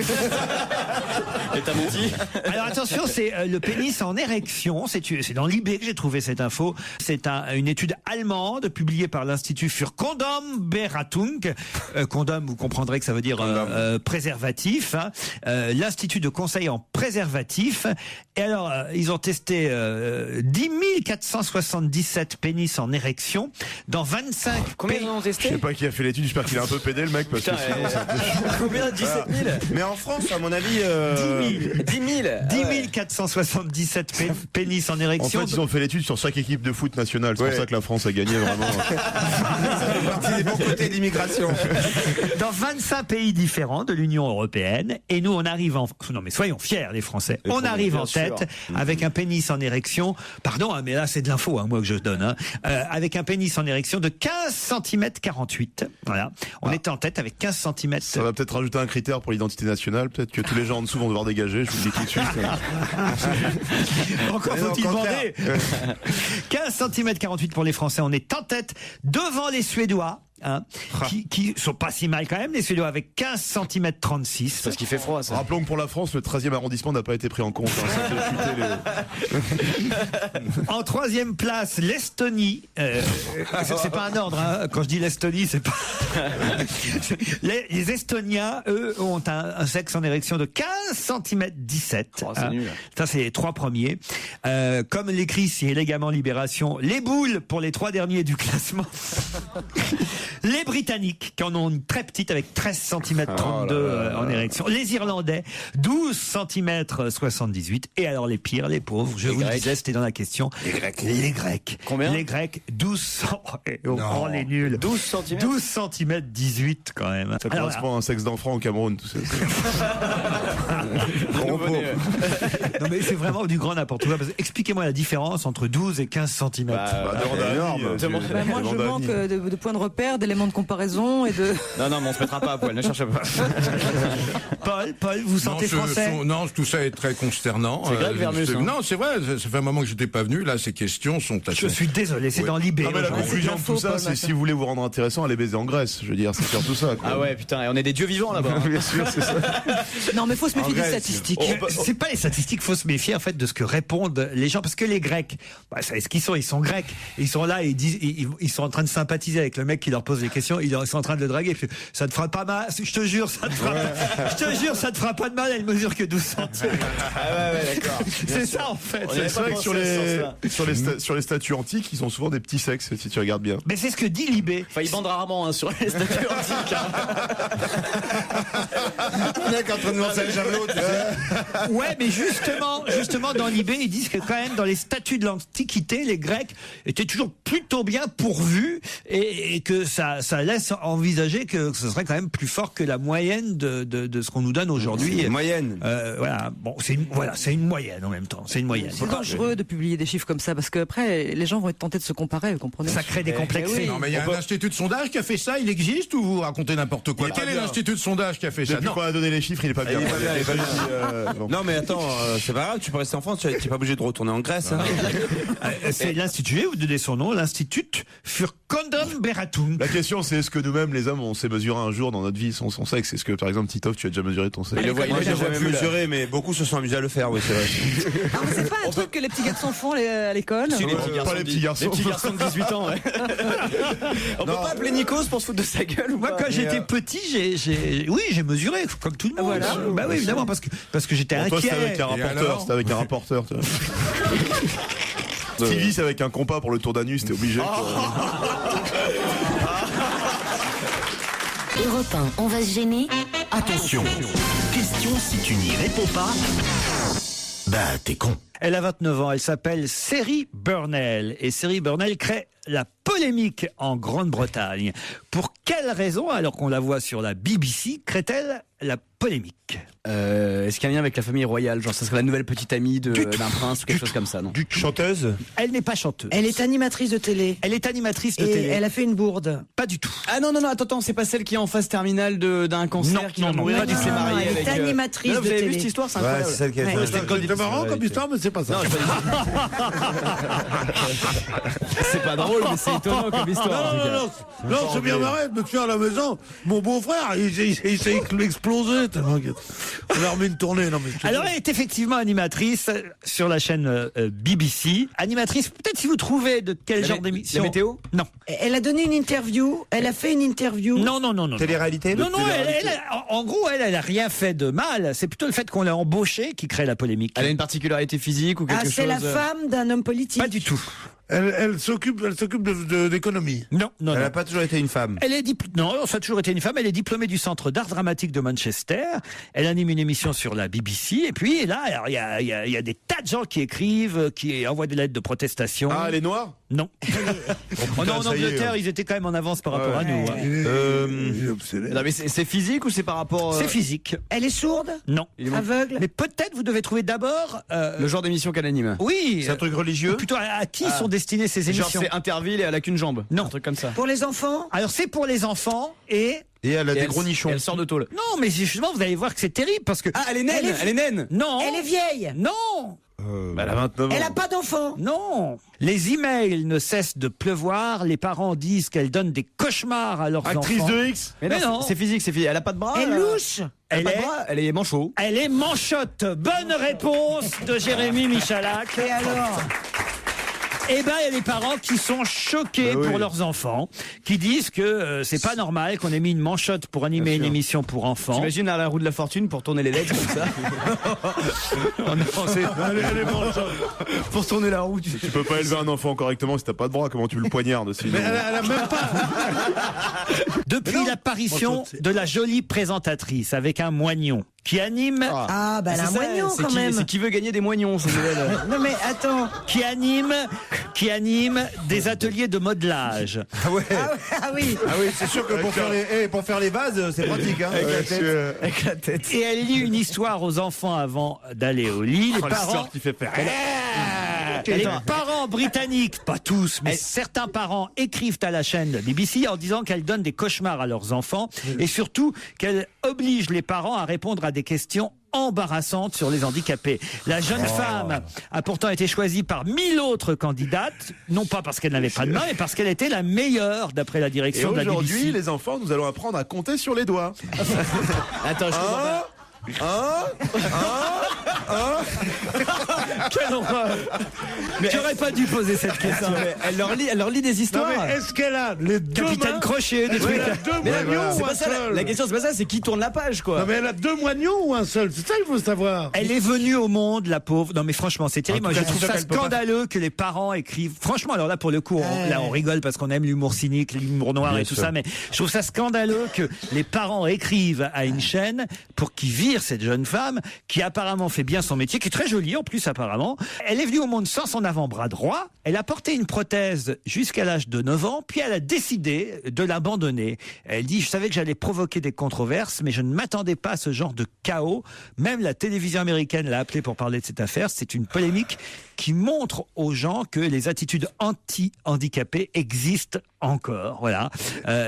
Et t'as menti? Alors attention, c'est le pénis en érection. C'est dans l'IB que j'ai trouvé cette info. C'est une étude allemande publiée par l'Institut für Kondomberatung. Condom, vous comprendrez que ça veut dire préservatif. Hein. L'Institut de conseil en préservatif. Et alors, ils ont testé 10 477 pénis en érection dans 25 Combien pays. ils en ont testé? Je sais pas qui a fait l'étude, j'espère qu'il a un peu pédé le mec parce que sinon, c'est un peu chaud. Combien? 17 000? Mais en France, à mon avis, 10 000 477 pénis en En érection. fait, ils ont fait l'étude sur chaque équipe de foot nationale. C'est pour ça que la France a gagné vraiment. ça fait partie des bons côtés de l'immigration. Dans 25 pays différents de l'Union européenne. Et nous, on arrive non, mais soyons fiers, les Français. On arrive en tête avec un pénis en érection. Pardon, mais là, c'est de l'info, moi, que je donne. Avec un pénis en érection de 15 cm 48. Voilà. On est en tête avec 15 cm. Ça va peut-être rajouter un critère pour l'identité nationale. Peut-être que tous les gens en dessous vont devoir dégager. Je vous le dis tout de suite. Encore faut-il demander. 15 cm 48 pour les Français. On est en tête devant les Suédois. Qui sont pas si mal quand même, les Suédois, avec 15 cm 36. Parce qu'il fait froid, ça. Rappelons que pour la France, le 13e arrondissement n'a pas été pris en compte. En troisième place, l'Estonie. C'est pas un ordre, quand je dis l'Estonie, c'est pas. Les Estoniens, eux, ont un sexe en érection de 15 cm 17. C'est nul. Ça, c'est les trois premiers. Comme l'écrit si élégamment Libération, les boules pour les trois derniers du classement. Les Britanniques, qui en ont une très petite avec 13 cm 32 en érection. Les Irlandais, 12 cm 78. Et alors les pires, les pauvres, je vous le disais, c'était dans la question. Les Grecs. Combien? Les Grecs, 12 les nuls. 12 cm 12 cm 18 quand même. Ça correspond à un sexe d'enfant au Cameroun, tout ça. Non mais c'est vraiment du grand n'importe quoi. Expliquez-moi la différence entre 12 et 15 cm. Moi, je manque de points de repère, d'éléments de comparaison et de... Non, mais on se mettra pas à poil, ne cherchez pas. Paul, vous sentez français? Non, tout ça est très consternant. C'est grave, Vermus. Non, c'est vrai, ça fait un moment que j'étais pas venu. Là, ces questions sont assez... Je suis désolé, c'est dans l'IB. Non, mais la conclusion de tout ça, c'est si vous voulez vous rendre intéressant, allez baiser en Grèce. Je veux dire, c'est surtout ça. Quoi. Ah ouais, putain, et on est des dieux vivants là-bas. Bien sûr, c'est ça. Non, mais faut se méfier des statistiques. C'est pas les statistiques, faut se méfier en fait de ce que répondent les gens, parce que les Grecs, vous savez ce qu'ils sont, ils sont grecs, ils sont là, et ils sont en train de sympathiser avec le mec qui leur pose les questions, ils sont en train de le draguer. Ça te fera pas mal, je te jure, ça te fera pas de mal, elle mesure que 12 cm. Ah ouais, d'accord. C'est ça en fait. C'est vrai que sur les statues antiques, ils ont souvent des petits sexes, si tu regardes bien. Mais c'est ce que dit Libé. Enfin, ils bandent rarement sur les statues antiques. Le mec en train de lancer le javelot, tu sais. Ouais, mais justement, dans Libé, ils disent que quand même, dans les statues de l'Antiquité, les Grecs étaient toujours plutôt bien pourvus et que ça laisse envisager que ce serait quand même plus fort que la moyenne de ce qu'on nous donne aujourd'hui. C'est une moyenne. Voilà. Bon, c'est une moyenne en même temps. C'est une moyenne. C'est dangereux de publier des chiffres comme ça parce qu'après, les gens vont être tentés de se comparer, vous comprenez? Ça crée des complexes. Oui. Non, mais il y a un institut de sondage qui a fait ça, il existe ou vous racontez n'importe quoi? Quel est l'institut de sondage qui a fait ça? Depuis qu'on a donné les chiffres, il est pas bien. Non, mais attends, c'est pas grave, tu peux rester en France, tu n'es pas obligé de retourner en Grèce. Hein. C'est l'Institut, vous donnez son nom, l'Institut für Condom-Beratung. La question, c'est est-ce que nous-mêmes, les hommes, on s'est mesuré un jour dans notre vie son sexe? Est-ce que, par exemple, Titoff, tu as déjà mesuré ton sexe? Moi, j'ai jamais mesuré, mais beaucoup se sont amusés à le faire, oui, c'est vrai. Ah, mais c'est pas un truc que les petits garçons font à l'école? Si, pas les petits garçons. Les petits garçons de 18 ans, ouais. On peut pas appeler Nikos pour se foutre de sa gueule ou Moi, pas? quand j'étais petit, j'ai mesuré, comme tout le monde. Voilà. Bah oui, évidemment, parce que j'étais Toi, inquiet. c'était avec un rapporteur, tu vois. Stevie, c'est avec un compas pour le tour d'anus, t'es obligé. Europe 1, on va se gêner. Attention, question si tu n'y réponds pas, bah t'es con. Elle a 29 ans, elle s'appelle Seri Burnell. Et Seri Burnell crée la polémique en Grande-Bretagne. Pour quelle raison, alors qu'on la voit sur la BBC, crée-t-elle la polémique? Est-ce qu'il y a un lien avec la famille royale? Genre, ça serait la nouvelle petite amie d'un prince ou quelque chose comme ça, non? Chanteuse? Elle n'est pas chanteuse. Elle est animatrice de télé. Elle est animatrice de Et télé. elle a fait une bourde. Pas du tout. Ah non, attends, c'est pas celle qui est en phase terminale d'un cancer qui va mourir, non, qui s'est mariée elle avec... est animatrice Vous de avez télé. vu cette histoire? C'est Ouais, incroyable. c'est celle qui a fait. C'est marrant comme histoire, mais c'est pas ça. C'est pas drôle, mais c'est étonnant comme histoire. Non, c'est bien marrant. Je me souviens à la maison, mon beau-frère, il s'est explosé tellement on a remis une tournée. Non, mais Alors, elle est effectivement animatrice sur la chaîne BBC. Animatrice, peut-être si vous trouvez de quel genre d'émission. La météo? Non. Elle a donné une interview. Elle a fait une interview. Non. Télé-réalité? Non, en gros, elle a rien fait de mal. C'est plutôt le fait qu'on l'a embauchée qui crée la polémique. Elle a une particularité physique ou quelque chose? C'est la femme d'un homme politique. Pas du tout. Elle s'occupe d'économie. Non. Elle n'a pas toujours été une femme. Non, ça a toujours été une femme. Elle est diplômée du Centre d'art dramatique de Manchester. Elle anime une émission sur la BBC. Et puis là, il y a des tas de gens qui écrivent, qui envoient des lettres de protestation. Ah, elle est noire? Non. En Angleterre, ils étaient quand même en avance par rapport à nous. Non, mais c'est physique ou c'est par rapport... C'est physique. Elle est sourde? Non. Aveugle? Mais peut-être vous devez trouver d'abord... le genre d'émission qu'elle anime? Oui. C'est un truc religieux? Ou plutôt à qui sont destinées ces émissions? Genre c'est Interville et elle a qu'une jambe? Non. Un truc comme ça. Pour les enfants? Alors c'est pour les enfants et elle a des gros nichons. Elle sort de tôle. Non, mais justement, vous allez voir que c'est terrible parce que... Ah, elle est naine. Non. Elle est vieille? Non. Elle a 29 ans. Elle a pas d'enfant? Non. Les emails ne cessent de pleuvoir. Les parents disent qu'elle donne des cauchemars à leurs Actrice enfants. de X? Mais non, c'est physique, c'est physique. Elle a pas de bras? Elle louche? Elle est manchot. Elle est manchotte. Bonne réponse de Jérémy Michalak. Et alors? Eh ben, il y a des parents qui sont choqués pour leurs enfants, qui disent que c'est pas normal qu'on ait mis une manchotte pour animer une émission pour enfants. T'imagines à la roue de la fortune pour tourner les lettres comme ça? Elle est manchotte. Pour tourner la roue. Tu peux pas élever un enfant correctement si t'as pas de bras, comment tu le poignardes sinon? Mais elle a même pas. Depuis l'apparition de la jolie présentatrice avec un moignon qui anime... Ah, bah elle a un moignon quand même. C'est qui veut gagner des moignons, c'est nouvelle. Non mais attends. Qui anime des ateliers de modelage. Ah ouais. Ah oui. Ah oui, c'est sûr que pour faire les vases, c'est pratique. Hein. Avec la tête. Et elle lit une histoire aux enfants avant d'aller au lit. Les parents... qui fait faire. Les parents britanniques, pas tous, mais certains parents écrivent à la chaîne BBC en disant qu'elle donne des cauchemars à leurs enfants et surtout qu'elle oblige les parents à répondre à des questions embarrassantes sur les handicapés. La jeune femme a pourtant été choisie par 1000 autres candidates, non pas parce qu'elle n'avait pas de main, mais parce qu'elle était la meilleure d'après la direction de la BBC. Aujourd'hui, les enfants, nous allons apprendre à compter sur les doigts. Attends, je comprends pas. Quelle horreur. Mais j'aurais pas dû poser cette question. Elle leur lit des histoires. Non, mais est-ce qu'elle a les deux Capitaine mains Crochet, des trucs. Elle a deux Mais moignons c'est ou pas un ça, seul? la question c'est pas ça, c'est qui tourne la page quoi. Non, mais elle a deux moignons ou un seul? C'est ça qu'il faut savoir. Elle est venue au monde, la pauvre. Non mais franchement, c'est terrible. En Moi, tout je cas, trouve c'est ça sûr qu'elle peut pas- scandaleux que les parents écrivent. Franchement, alors là, pour le coup, là, on rigole parce qu'on aime l'humour cynique, l'humour noir Bien et tout sûr. ça. Mais je trouve ça scandaleux que les parents écrivent à une chaîne pour qu'ils virent cette jeune femme qui apparemment fait bien son métier, qui est très jolie en plus apparemment. Elle est venue au monde sans son avant-bras droit. Elle a porté une prothèse jusqu'à l'âge de 9 ans, puis elle a décidé de l'abandonner. Elle dit, je savais que j'allais provoquer des controverses, mais je ne m'attendais pas à ce genre de chaos. Même la télévision américaine l'a appelée pour parler de cette affaire. C'est une polémique qui montre aux gens que les attitudes anti-handicapés existent encore. Voilà.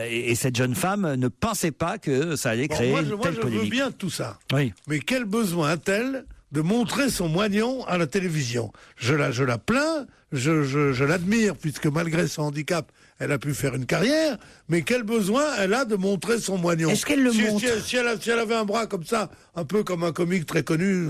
Et cette jeune femme ne pensait pas que ça allait créer moi, une moi, telle je veux polémique. bien tout ça. Oui. Mais quel besoin a-t-elle de montrer son moignon à la télévision? Je la plains, je l'admire, puisque malgré son handicap, elle a pu faire une carrière, mais quel besoin elle a de montrer son moignon? Est-ce qu'elle le montre? Si elle avait un bras comme ça, un peu comme un comique très connu,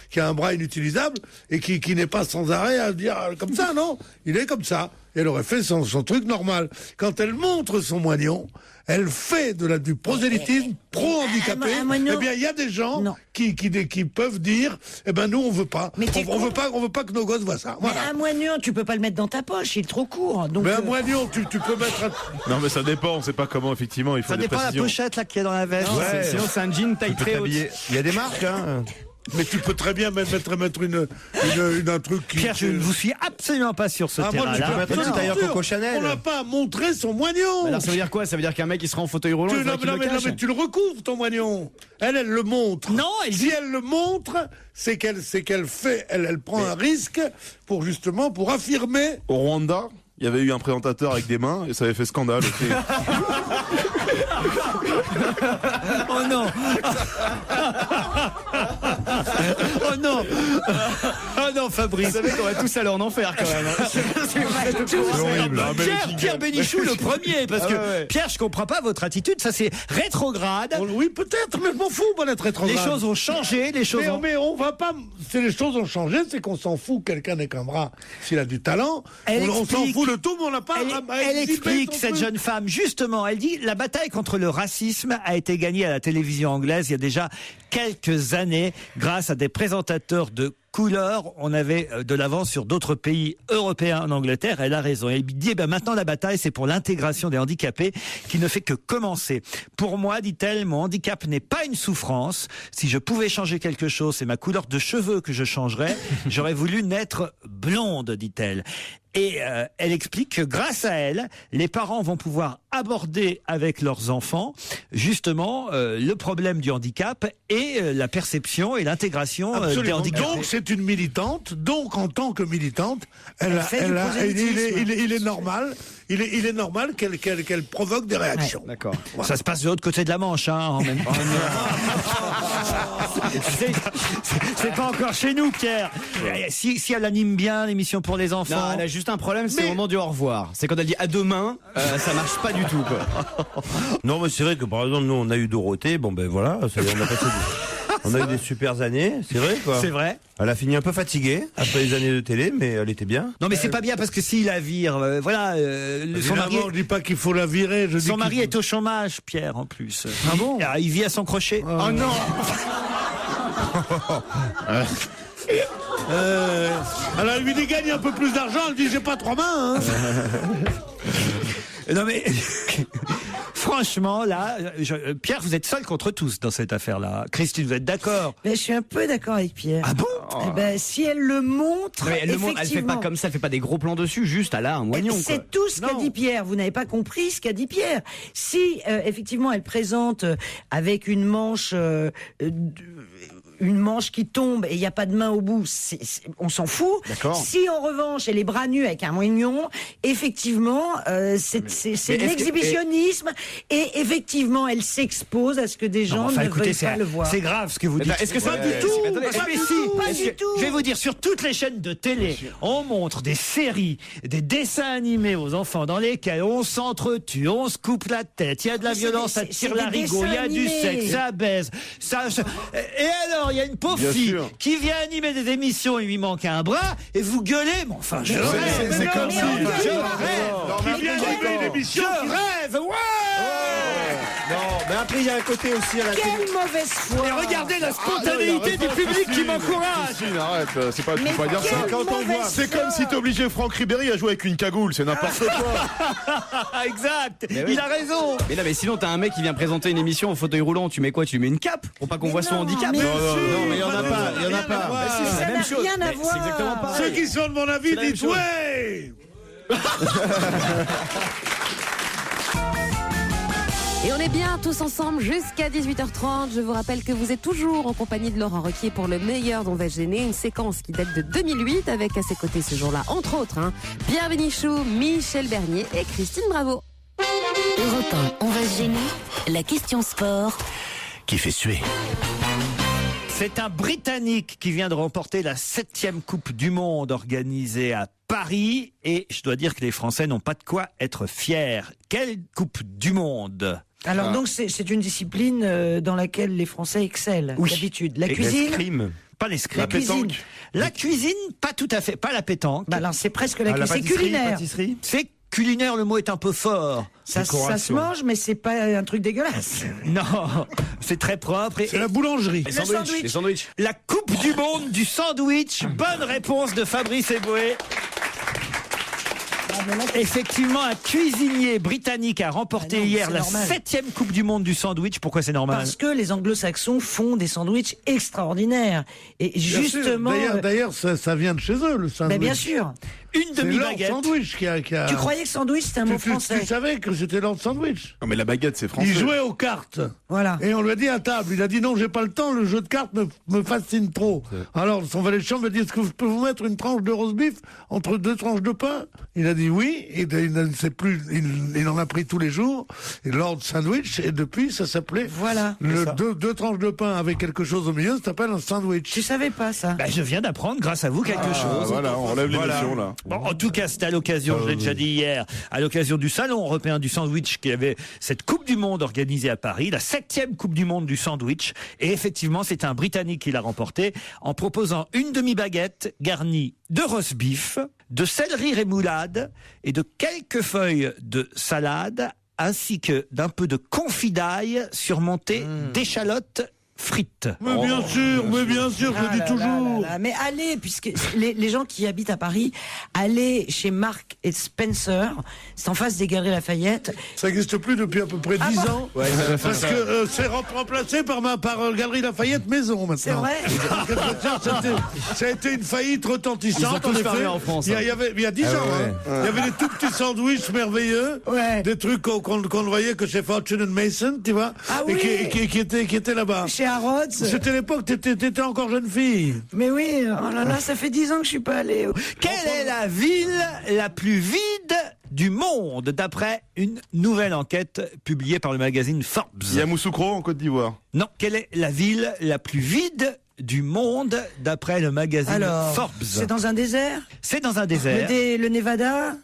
qui a un bras inutilisable, et qui n'est pas sans arrêt à dire comme ça, non? Il est comme ça. Elle aurait fait son truc normal. Quand elle montre son moignon, elle fait du prosélytisme pro-handicapé. Eh bien, il y a des gens qui peuvent dire, eh ben nous on veut pas. On veut pas que nos gosses voient ça. Voilà. Mais un moignon, tu peux pas le mettre dans ta poche, il est trop court. Donc Mais un moignon, tu peux mettre. Non, mais ça dépend, on sait pas comment, effectivement, il faut Ça des dépend de la précisions. pochette là qu'il y a dans la veste. Ouais. Sinon c'est un jean taille Tu peux très haute. t'habiller. Il y a des marques, hein. Mais tu peux très bien mettre un truc qui. Pierre, je ne vous suis absolument pas sur ce Moi, je terrain-là. peux absolument tailleur sûr. Coco Chanel. On n'a pas à montrer son moignon. Alors ça veut dire quoi? Ça veut dire qu'un mec il sera en fauteuil roulant. Tu, il faudra qu'il le cache. mais tu le recouvres ton moignon. Elle le montre. Non, si elle le montre, c'est qu'elle prend un risque pour affirmer. Au Rwanda, il y avait eu un présentateur avec des mains et ça avait fait scandale aussi. Oh non. Oh non. Oh non, Fabrice. Vous savez qu'on va tous aller en enfer quand même. Pierre Bénichou le premier, parce que Pierre, je comprends pas votre attitude, ça c'est rétrograde. Oui, peut-être, mais je m'en fous, moi, d'être rétrograde. Les choses ont changé, mais on va pas. Si les choses ont changé, c'est qu'on s'en fout que quelqu'un n'ait qu'un bras. S'il a du talent, on s'en fout de tout, mais on n'a pas. Elle explique, cette jeune femme, justement, elle dit la bataille contre le racisme a été gagnée à la télévision anglaise il y a déjà quelques années grâce à des présentateurs de couleur. On avait de l'avance sur d'autres pays européens en Angleterre. Elle a raison. Elle dit, maintenant la bataille, c'est pour l'intégration des handicapés qui ne fait que commencer. Pour moi, dit-elle, mon handicap n'est pas une souffrance. Si je pouvais changer quelque chose, c'est ma couleur de cheveux que je changerais. J'aurais voulu naître blonde, dit-elle. Et elle explique que grâce à elle, les parents vont pouvoir aborder avec leurs enfants justement le problème du handicap et la perception et l'intégration des handicapés. Donc c'est une militante. Donc en tant que militante, il est normal. Il est normal qu'elle provoque des réactions. Ouais, d'accord. Voilà. Ça se passe de l'autre côté de la Manche, hein, en même temps. C'est pas encore chez nous, Pierre. Si elle anime bien l'émission pour les enfants. Non, elle a juste un problème, c'est au moment du au revoir. C'est quand elle dit à demain, ça marche pas du tout, quoi. Non, mais c'est vrai que par exemple, nous, on a eu Dorothée. Bon, ben voilà, on a passé on a eu des super années, c'est vrai, quoi. C'est vrai. Elle a fini un peu fatiguée après les années de télé, mais elle était bien. Non, mais c'est pas bien parce que s'il la vire, voilà. Son mari. Je dis pas qu'il faut la virer. Son mari est au chômage, Pierre, en plus. Ah bon? Il vit à son crochet. Oh non. Alors lui dit gagne un peu plus d'argent, elle dit j'ai pas 3 mains. Hein. Non mais franchement là, Pierre, vous êtes seul contre tous dans cette affaire-là. Christine, vous êtes d'accord? Je suis un peu d'accord avec Pierre. Ah bon? Eh ben, si elle le montre, mais elle fait pas comme ça, elle fait pas des gros plans dessus, juste elle a un moignon. C'est tout ce qu'a dit Pierre. Vous n'avez pas compris ce qu'a dit Pierre. Si effectivement elle présente avec une manche qui tombe et il n'y a pas de main au bout, on s'en fout. Si en revanche elle est bras nus avec un moignon, effectivement, c'est de l'exhibitionnisme et effectivement elle s'expose à ce que des gens ne veulent pas le voir. C'est grave ce que vous dites. Est-ce que pas du tout? Pas du tout. Je vais vous dire, sur toutes les chaînes de télé, on montre des séries, des dessins animés aux enfants dans lesquels on s'entretue, on se coupe la tête, il y a de la violence, ça tire l'arigot, il y a du sexe, ça baise, ça. Et alors? alors il y a une pauvre Bien fille sûr. qui vient animer des émissions, il lui manque un bras, et vous gueulez, mais enfin, je rêve. C'est comme si. Je rêve. Qui vient animer une émission Je rêve, ouais. Non, mais après, il y a un côté aussi à la télé. Quelle mauvaise foi. Et regardez la spontanéité du public qui m'encourage. Christine, arrête, c'est pas, Mais faut pas dire ça. quelle Quand on mauvaise voit, c'est foi. comme si t'obligeais Franck Ribéry à jouer avec une cagoule, c'est n'importe quoi. Exact, Mais oui. il a raison. Mais là, mais sinon, t'as un mec qui vient présenter une émission au fauteuil roulant, tu mets quoi? Tu lui mets une cape pour pas qu'on voit son handicap? mais- Non, Non, mais il y en a pas, il y en a pas. Bah si, c'est Ça la même n'a chose. rien à Mais voir. c'est exactement pareil. Ceux qui sont de mon avis, C'est la même dites chose. ouais. Et on est bien tous ensemble jusqu'à 18h30. Je vous rappelle que vous êtes toujours en compagnie de Laurent Ruquier pour le meilleur dont va gêner, une séquence qui date de 2008 avec à ses côtés ce jour-là, entre autres, Pierre Bénichou, Michel Bernier et Christine Bravo. Europe 1, on va se gêner. La question sport. Qui fait suer. C'est un Britannique qui vient de remporter la 7e Coupe du Monde organisée à Paris. Et je dois dire que les Français n'ont pas de quoi être fiers. Quelle Coupe du Monde? Alors donc c'est une discipline dans laquelle les Français excellent Oui. d'habitude. La Et cuisine. L'escrime. Pas l'escrime. La cuisine. La cuisine, pas tout à fait. Pas la pétanque. Bah alors c'est presque la Ah, la cuisine. C'est pâtisserie, culinaire. pâtisserie. C'est culinaire, le mot est un peu fort. Ça se mange, mais c'est pas un truc dégueulasse. Non, c'est très propre. C'est la boulangerie. Les Le sandwichs. Les sandwichs. La Coupe du Monde du sandwich. Bonne réponse de Fabrice Eboué. Effectivement, un cuisinier britannique a remporté Ah non, hier c'est la normal. 7e Coupe du Monde du sandwich. Pourquoi c'est normal? Parce que les anglo-saxons font des sandwichs extraordinaires. Et Bien sûr. justement. D'ailleurs, ça vient de chez eux, le sandwich. Ben bien sûr. Une C'est leur demi-baguette. sandwich qui a... Tu croyais que sandwich c'était un mot français? Tu savais que c'était leur sandwich. Non, mais la baguette, c'est français. Il jouait aux cartes. Voilà. Et on lui a dit à table, il a dit non, j'ai pas le temps, le jeu de cartes me fascine trop. Alors son valet de chambre me dit, est-ce que je peux vous mettre une tranche de roast beef entre 2 tranches de pain? Il a dit oui, et il ne sait plus, il en a pris tous les jours, et Lord Sandwich, et depuis ça s'appelait Voilà. deux tranches de pain avec quelque chose au milieu, ça s'appelle un sandwich. Tu savais pas ça? Bah, je viens d'apprendre grâce à vous quelque chose. Voilà, on relève l'émission, là. Bon, en tout cas, c'était à l'occasion, je l'ai déjà dit hier, à l'occasion du Salon européen du sandwich qui avait cette Coupe du Monde organisée à Paris, la 7e Coupe du Monde du sandwich. Et effectivement, c'est un Britannique qui l'a remporté en proposant une demi-baguette garnie de roast beef, de céleri rémoulade et de quelques feuilles de salade, ainsi que d'un peu de confit d'ail surmonté d'échalotes frites. Mais bien sûr, je dis toujours. Mais allez, puisque les gens qui habitent à Paris, allez chez Mark et Spencer, c'est en face des Galeries Lafayette. Ça n'existe plus depuis à peu près 10 ans. Ouais, ça doit faire Parce ça. que c'est remplacé par Galerie Lafayette Maison maintenant. C'est vrai. Ça a été une faillite retentissante. Ils ont tous en effet. fermé en France, Il y a 10 ans. ouais. Il y avait des tout petits sandwichs merveilleux. Ouais. Des trucs qu'on ne voyait que chez Fortune and Mason, tu vois. Ah et oui. qui étaient là-bas. Chez Harrods. C'était l'époque, t'étais encore jeune fille. Mais oui, oh là là, ça fait 10 ans que je suis pas allée. Quelle est la ville la plus vide du monde, d'après une nouvelle enquête publiée par le magazine Forbes? Yamoussoukro en Côte d'Ivoire. Non, quelle est la ville la plus vide du monde, d'après le magazine Alors, Forbes? c'est dans un désert? C'est dans un désert. Le Nevada?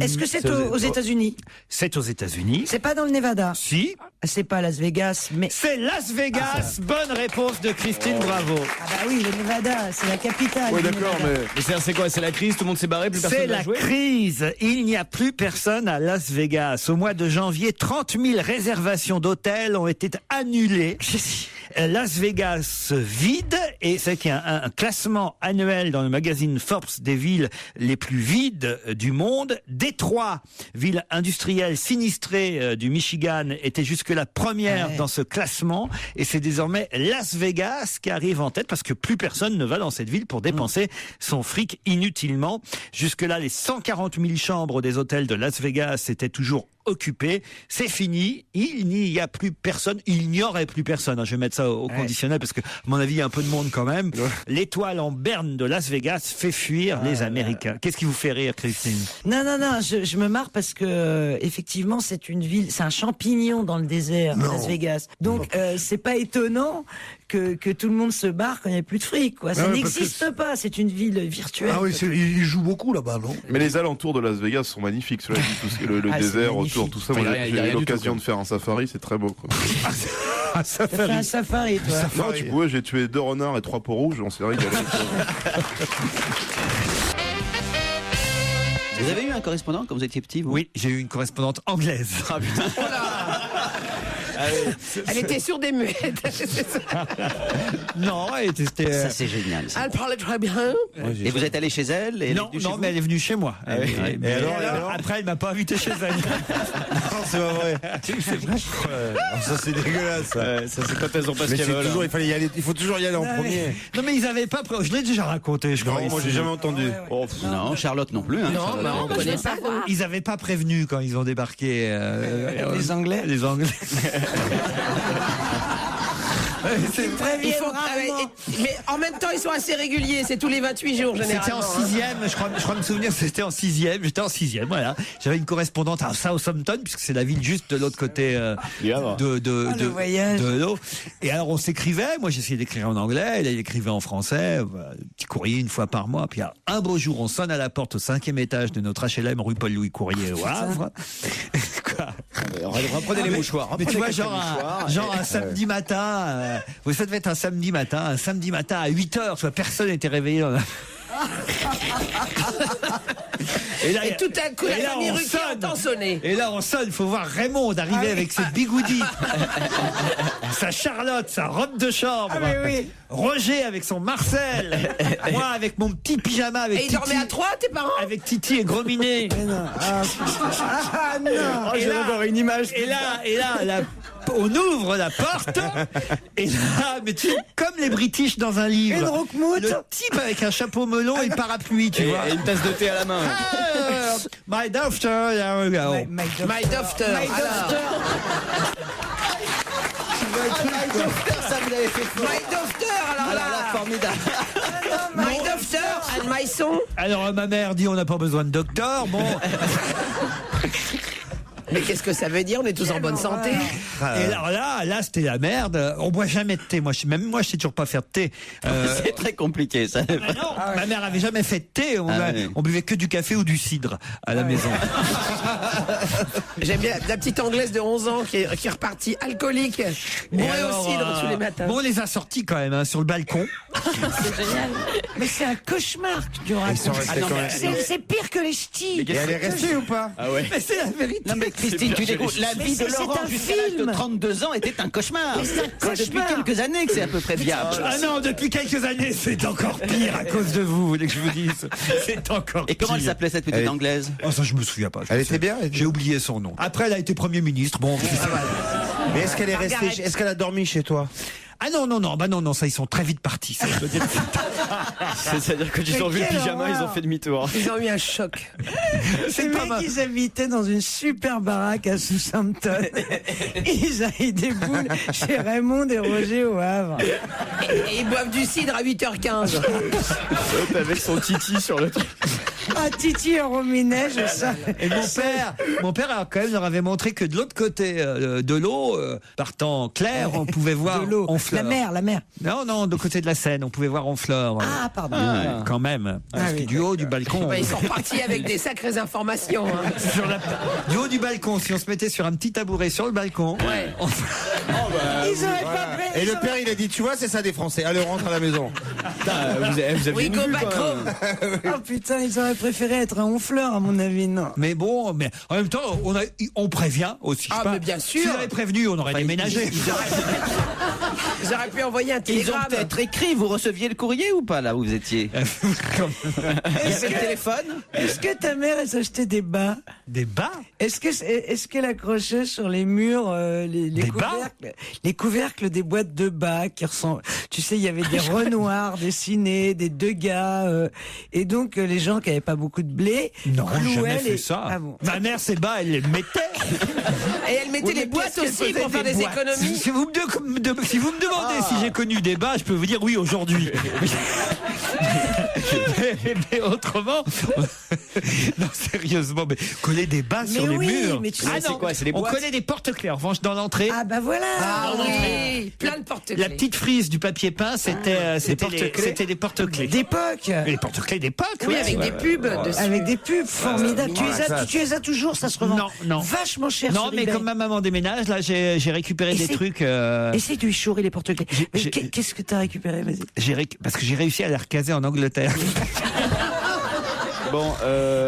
Est-ce que c'est aux États-Unis? C'est aux États-Unis. C'est pas dans le Nevada? Si. C'est pas Las Vegas, mais... C'est Las Vegas. Bonne réponse de Christine Bravo. Ah bah oui, le Nevada, c'est la capitale. Ouais, du d'accord, Nevada. mais. Mais c'est quoi? C'est la crise, tout le monde s'est barré, plus C'est personne n'a la joué? crise. Il n'y a plus personne à Las Vegas. Au mois de janvier, 30 000 réservations d'hôtels ont été annulées. Las Vegas vide, et c'est qu'il y a un classement annuel dans le magazine Forbes des villes les plus vides du monde. Détroit, ville industrielle sinistrée du Michigan, était jusque-là première dans ce classement, et c'est désormais Las Vegas qui arrive en tête parce que plus personne ne va dans cette ville pour dépenser son fric inutilement. Jusque-là, les 140 000 chambres des hôtels de Las Vegas étaient toujours occupées. C'est fini. Il n'y a plus personne. Il n'y aurait plus personne. Je vais mettre ça au conditionnel parce que, à mon avis, il y a un peu de monde quand même. L'étoile en berne de Las Vegas fait fuir les Américains. Qu'est-ce qui vous fait rire, Christine? Non, je me marre parce que effectivement c'est une ville, c'est un champignon dans le désert, Las Vegas. Donc c'est pas étonnant que tout le monde se barre quand il n'y a plus de fric, quoi. Ça Ah ouais, n'existe pas. C'est une ville virtuelle. Ah oui, ils jouent beaucoup là-bas, non? Mais les alentours de Las Vegas sont magnifiques, cela dit, tout ce qui est le désert autour, tout ça. Moi, j'ai eu l'occasion de faire un safari, c'est très beau, quoi. T'as fait un safari, toi. Non, tu pouvais, j'ai tué 2 renards et 3 peaux rouges, on s'est régalé. Vous avez eu un correspondant quand vous étiez petit, vous? Oui, j'ai eu une correspondante anglaise. Ah putain. Elle était sur des muettes. Non, elle était. Ça, c'est génial. Ça. Elle parlait très bien. Et vous êtes allé chez elle et Non, mais elle est venue chez moi. Ah oui. Et alors, après, elle m'a pas invité chez elle. Non, c'est pas vrai. C'est vrai. Ça, c'est dégueulasse. Ça, c'est quand elles ont pas ce Mais qu'elles c'est veulent. toujours, il faut toujours y aller en premier. Non, mais ils avaient pas. Je l'ai déjà raconté, je crois. Non, moi, j'ai jamais entendu. Oh, non, Charlotte non plus. Hein. Non, mais on connaît pas. Ils avaient pas prévenu quand ils ont débarqué. Les Anglais. Les Anglais. Il faut, mais en même temps, ils sont assez réguliers. C'est tous les 28 jours, généralement. C'était en 6e, je crois me souvenir, c'était en 6e. J'étais en 6e, voilà. J'avais une correspondante à Southampton, puisque c'est la ville juste de l'autre côté de l'eau. Et alors, on s'écrivait. Moi, j'essayais d'écrire en anglais. Elle écrivait en français. Petit courrier une fois par mois. Puis, un beau jour, on sonne à la porte au 5e étage de notre HLM, rue Paul-Louis Courrier, au Havre. Reprenez les mouchoirs. Mais tu vois, genre un samedi matin, ça devait être un samedi matin à 8h, tu vois, personne n'était réveillé. Et tout à coup, la famille Ruquier entend sonner. Et là, on sonne, il faut voir Raymond arriver avec ses bigoudis, sa Charlotte, sa robe de chambre, Roger avec son Marcel, moi avec mon petit pyjama avec Titi. Et ils dormaient à 3, tes parents? Avec Titi et Gros Minet. Non. Je vais avoir une image. Et là, on ouvre la porte, et là, mais comme les British dans un livre. Une roquemoute. Le type avec un chapeau melon et le parapluie, tu vois. Et une tasse de thé à la main. My doctor, there we go. My doctor. Ça, vous l'avez fait fort. My doctor, alors là, formidable. My doctor and my son. Alors, ma mère dit on n'a pas besoin de docteur, bon. Mais qu'est-ce que ça veut dire? On est tous en bonne santé. Et alors là, c'était la merde. On boit jamais de thé. Même moi, je sais toujours pas faire de thé. C'est très compliqué, ça. Non, ma mère avait jamais fait de thé. On buvait que du café ou du cidre à la maison. J'aime bien la petite anglaise de 11 ans qui est repartie alcoolique, bourrée au cidre tous les matins. Bon, on les a sortis quand même sur le balcon. C'est génial. Mais c'est un cauchemar que tu racontes. C'est pire que les ch'tis. Et elle est restée ou pas? Ah ouais. Mais c'est la vérité. Non, mais Christine, tu découvres, la vie de Laurent jusqu'à l'âge de 32 ans était un cauchemar. C'est depuis quelques années que c'est à peu près viable. Ah non, depuis quelques années, c'est encore pire à cause de vous, vous voulez que je vous dise. C'est encore pire. Et comment elle s'appelait cette petite anglaise? Oh, ça, je me souviens pas. Elle était bien? J'ai oublié son nom. Après, elle a été Premier ministre. Bon. Mais est-ce qu'elle est restée, est-ce qu'elle a dormi chez toi? Ah non, ça, ils sont très vite partis. Ça, je veux dire. C'est-à-dire que ils ont vu le pyjama, ils ont fait demi-tour. Ils ont eu un choc. Ces mecs, ils habitaient dans une super baraque à Southampton. Ils avaient des boules chez Raymond et Roger au Havre. Et ils boivent du cidre à 8h15. Avec son Titi sur le truc. Ah, Titi et Rominet, je sais. Et mon père quand même leur avait montré que de l'autre côté de l'eau, partant clair, on pouvait voir Honfleur. La mer. Non, de côté de la Seine, on pouvait voir Honfleur. Ah, pardon. Quand même. Parce que du haut du balcon. Ils sont repartis avec des sacrées informations. Hein. Du haut du balcon, si on se mettait sur un petit tabouret sur le balcon. Ouais. Ils auraient pas pris. Et le père, il a dit, tu vois, c'est ça des Français. Allez, on rentre à la maison. Vous avez une vue, quand même. Oh putain, ils auraient préféré être un Honfleur, à mon avis, non. Mais bon, mais en même temps, on prévient aussi. Ah, mais bien sûr. S'ils avaient prévenu, on aurait déménagé. Ils auraient pu envoyer un télégramme. Ils ont peut-être écrit, vous receviez le courrier ou pas là où vous étiez? Il y avait le téléphone? Est-ce que ta mère, elle s'achetait des bas? Des bas? Est-ce qu'elle accrochait sur les murs les couvercles des boîtes de bas qui ressemblent. Tu sais, il y avait des Renoirs dessinés, des Degas, et donc les gens qui n'avaient pas beaucoup de blé. Non, j'ai jamais fait ça. Ah bon. Ma mère, ses bas, elle les mettait. Et elle mettait les boîtes aussi pour faire des économies. Si vous me demandez si j'ai connu des bas, je peux vous dire oui aujourd'hui. Mais autrement, Non, sérieusement, mais coller des bas sur les murs. Mais tu Ah sais, non, c'est quoi, c'est les on boîtes collait des porte-clés. En revanche, dans l'entrée, Ah bah voilà. Ah oui, plein de porte-clés. la petite frise du papier peint, c'était des porte-clés. D'époque. Les porte-clés d'époque. Oui, avec des pubs dessus. Avec des pubs formidables. Tu les as toujours, ça se revend. Non. Vachement cher. Non, sur mais eBay. comme ma maman déménage, là, j'ai récupéré des trucs. Essaye de lui chourer les porte-clés. Mais qu'est-ce que t'as récupéré? Vas-y. Parce que j'ai réussi à les recaser en Angleterre. Bon,